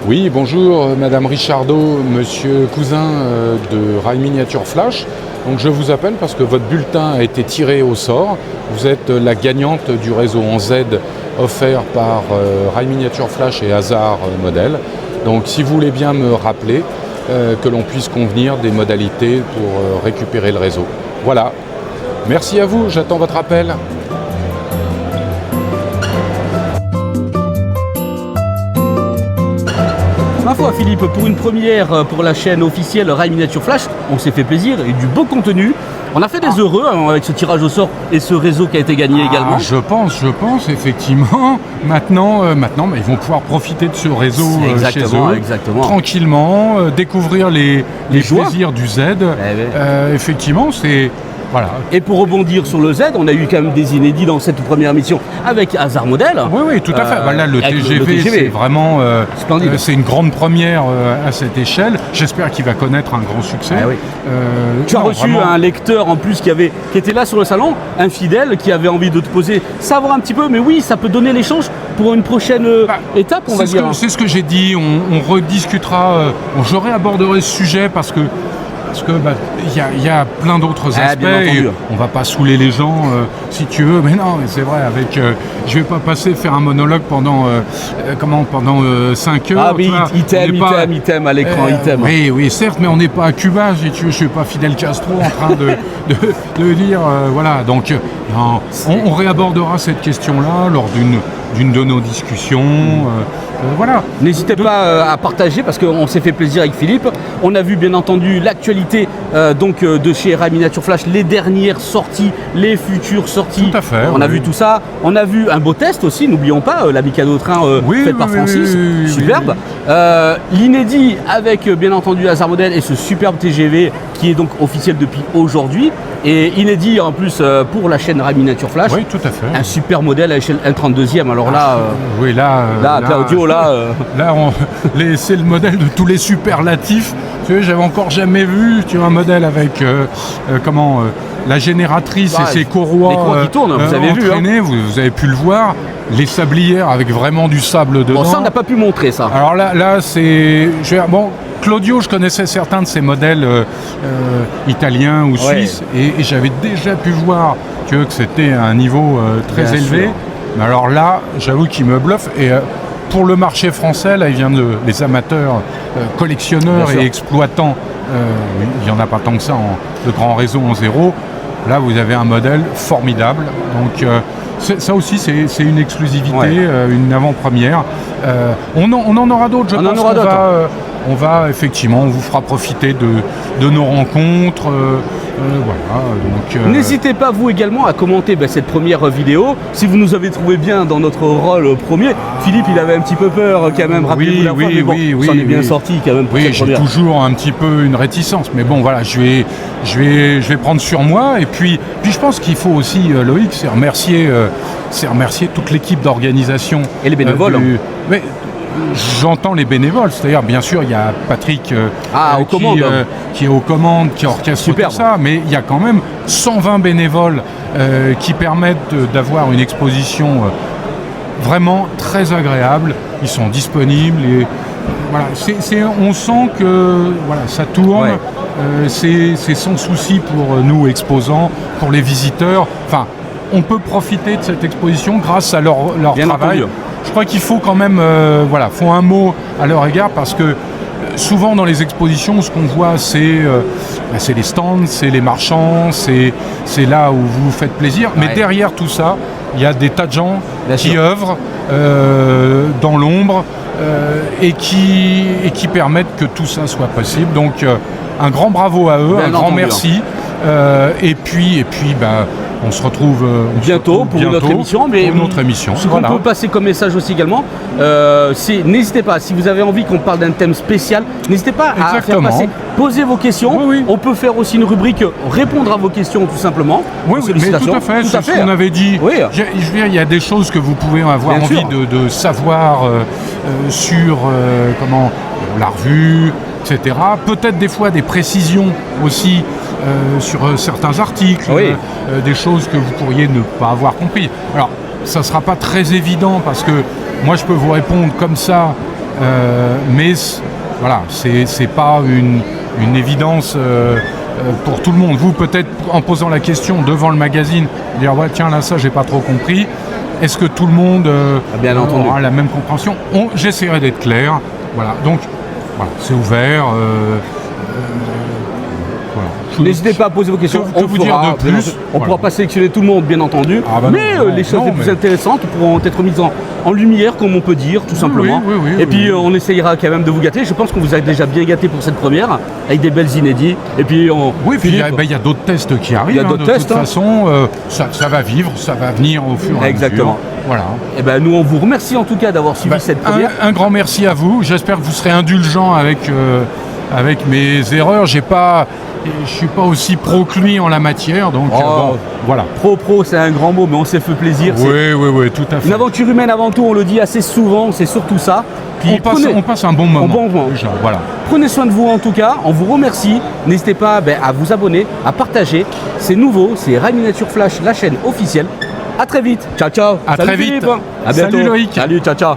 Oui, bonjour Madame Richardo, Monsieur Cousin de Rail Miniature Flash. Donc je vous appelle parce que votre bulletin a été tiré au sort. Vous êtes la gagnante du réseau en Z offert par Rail Miniature Flash et Hasard Model. Donc si vous voulez bien me rappeler que l'on puisse convenir des modalités pour récupérer le réseau. Voilà. Merci à vous, j'attends votre appel. Ma foi Philippe, pour une première pour la chaîne officielle Rail Miniature Flash, on s'est fait plaisir et du beau contenu. On a fait des heureux avec ce tirage au sort et ce réseau qui a été gagné également. Je pense, effectivement. Maintenant, ils vont pouvoir profiter de ce réseau chez eux, tranquillement, découvrir les plaisirs du Z. Effectivement, c'est... Voilà. Et pour rebondir sur le Z, on a eu quand même des inédits dans cette première émission avec Hazard Model. Oui, tout à fait. Là, le TGV, c'est vraiment splendide. C'est une grande première à cette échelle. J'espère qu'il va connaître un grand succès. Tu as reçu un lecteur en plus qui était là sur le salon, un fidèle qui avait envie de te poser, savoir un petit peu, mais oui, ça peut donner l'échange pour une prochaine étape, on va dire. C'est ce que j'ai dit. On rediscutera. Je réaborderai ce sujet parce que y a plein d'autres aspects et on va pas saouler les gens si tu veux, mais non, c'est vrai, je vais pas faire un monologue pendant 5 heures. Ah oui, il t'aime à l'écran, il t'aime. Oui, certes, mais on n'est pas à Cuba, si tu veux, je suis pas Fidel Castro en train de dire, voilà, donc non, on réabordera cette question-là lors d'une de nos discussions. Voilà. N'hésitez pas à partager parce qu'on s'est fait plaisir avec Philippe. On a vu bien entendu l'actualité de chez Rai Miniature Flash, les dernières sorties, les futures sorties. Tout à fait. On a vu tout ça. On a vu un beau test aussi, n'oublions pas, la Mikado Train faite par Francis. Superbe. L'inédit avec bien entendu Hazard Model et ce superbe TGV qui est donc officiel depuis aujourd'hui. Et inédit en plus pour la chaîne Rai Miniature Flash. Oui, tout à fait. Un super modèle à l'échelle L32e. Alors là, Claudio, c'est le modèle de tous les superlatifs. Tu sais, j'avais encore jamais vu un modèle avec la génératrice et ses courroies les courroies qui tournent, vous avez vu. Vous avez pu le voir. Les sablières avec vraiment du sable dedans. Bon, ça, on n'a pas pu montrer ça. Alors là c'est... Claudio, je connaissais certains de ces modèles italiens ou suisses et j'avais déjà pu voir que c'était à un niveau très élevé. Mais alors là, j'avoue qu'il me bluffe. Et pour le marché français, là, il vient les amateurs, collectionneurs et exploitants. Il n'y en a pas tant que ça, de grands réseaux en zéro. Là, vous avez un modèle formidable. Donc, ça aussi, c'est une exclusivité, une avant-première. On en aura d'autres, je pense. On va effectivement, on vous fera profiter de nos rencontres. N'hésitez pas vous également à commenter cette première vidéo. Si vous nous avez trouvé bien dans notre rôle premier, Philippe il avait un petit peu peur quand même, rappelez-vous la fois, mais bon, ça en est bien sorti quand même. Oui, j'ai toujours un petit peu une réticence, mais bon voilà, je vais prendre sur moi et puis je pense qu'il faut aussi, Loïc, c'est remercier toute l'équipe d'organisation. Et les bénévoles. J'entends les bénévoles, c'est-à-dire bien sûr il y a Patrick qui est aux commandes, qui orchestre tout ça, mais il y a quand même 120 bénévoles qui permettent d'avoir une exposition vraiment très agréable. Ils sont disponibles et voilà, on sent que ça tourne. C'est sans souci pour nous exposants, pour les visiteurs. Enfin, on peut profiter de cette exposition grâce à leur travail. Entendu. Je crois qu'il faut quand même faut un mot à leur égard parce que souvent dans les expositions, ce qu'on voit, c'est les stands, c'est les marchands, c'est là où vous vous faites plaisir. Mais derrière tout ça, il y a des tas de gens qui œuvrent dans l'ombre et qui permettent que tout ça soit possible. Donc un grand bravo à eux, un grand merci. Et puis on se retrouve bientôt pour une autre émission. Mais ce qu'on peut passer comme message aussi également, n'hésitez pas, si vous avez envie qu'on parle d'un thème spécial, n'hésitez pas à faire passer, poser vos questions. On peut faire aussi une rubrique répondre à vos questions tout simplement. Oui, mais tout à fait, c'est ce qu'on avait dit. Oui. Je veux dire, il y a des choses que vous pouvez avoir envie de savoir sur la revue, etc. Peut-être des fois des précisions aussi sur certains articles, des choses que vous pourriez ne pas avoir compris. Alors, ça ne sera pas très évident parce que moi, je peux vous répondre comme ça, mais voilà, c'est pas une évidence pour tout le monde. Vous, peut-être, en posant la question devant le magazine, dire « tiens, là, ça, j'ai pas trop compris ». Est-ce que tout le monde aura la même compréhension ? J'essaierai d'être clair. Voilà, donc, voilà, c'est ouvert. N'hésitez pas à poser vos questions. Que vous dire de plus. On ne pourra pas sélectionner tout le monde, bien entendu. Mais les choses les plus intéressantes pourront être mises en lumière, comme on peut dire, tout simplement. Et puis on essayera quand même de vous gâter. Je pense qu'on vous a déjà bien gâté pour cette première, avec des belles inédits. Et puis il y a d'autres tests qui arrivent. De toute façon, ça va vivre, ça va venir au fur et à mesure. Exactement. Voilà. Et ben nous on vous remercie en tout cas d'avoir suivi cette première. Un grand merci à vous. J'espère que vous serez indulgents avec mes erreurs. Je suis pas aussi pro que lui en la matière, donc voilà. Pro, c'est un grand mot, mais on s'est fait plaisir. Oui, tout à fait. Une aventure humaine avant tout, on le dit assez souvent, c'est surtout ça. Puis on passe un bon moment. Déjà, voilà. Prenez soin de vous en tout cas, on vous remercie. N'hésitez pas à vous abonner, à partager. C'est nouveau, c'est Rail Miniature Flash, la chaîne officielle. À très vite. Ciao. À très vite. Philippe. À bientôt. Salut Loïc. Salut, ciao.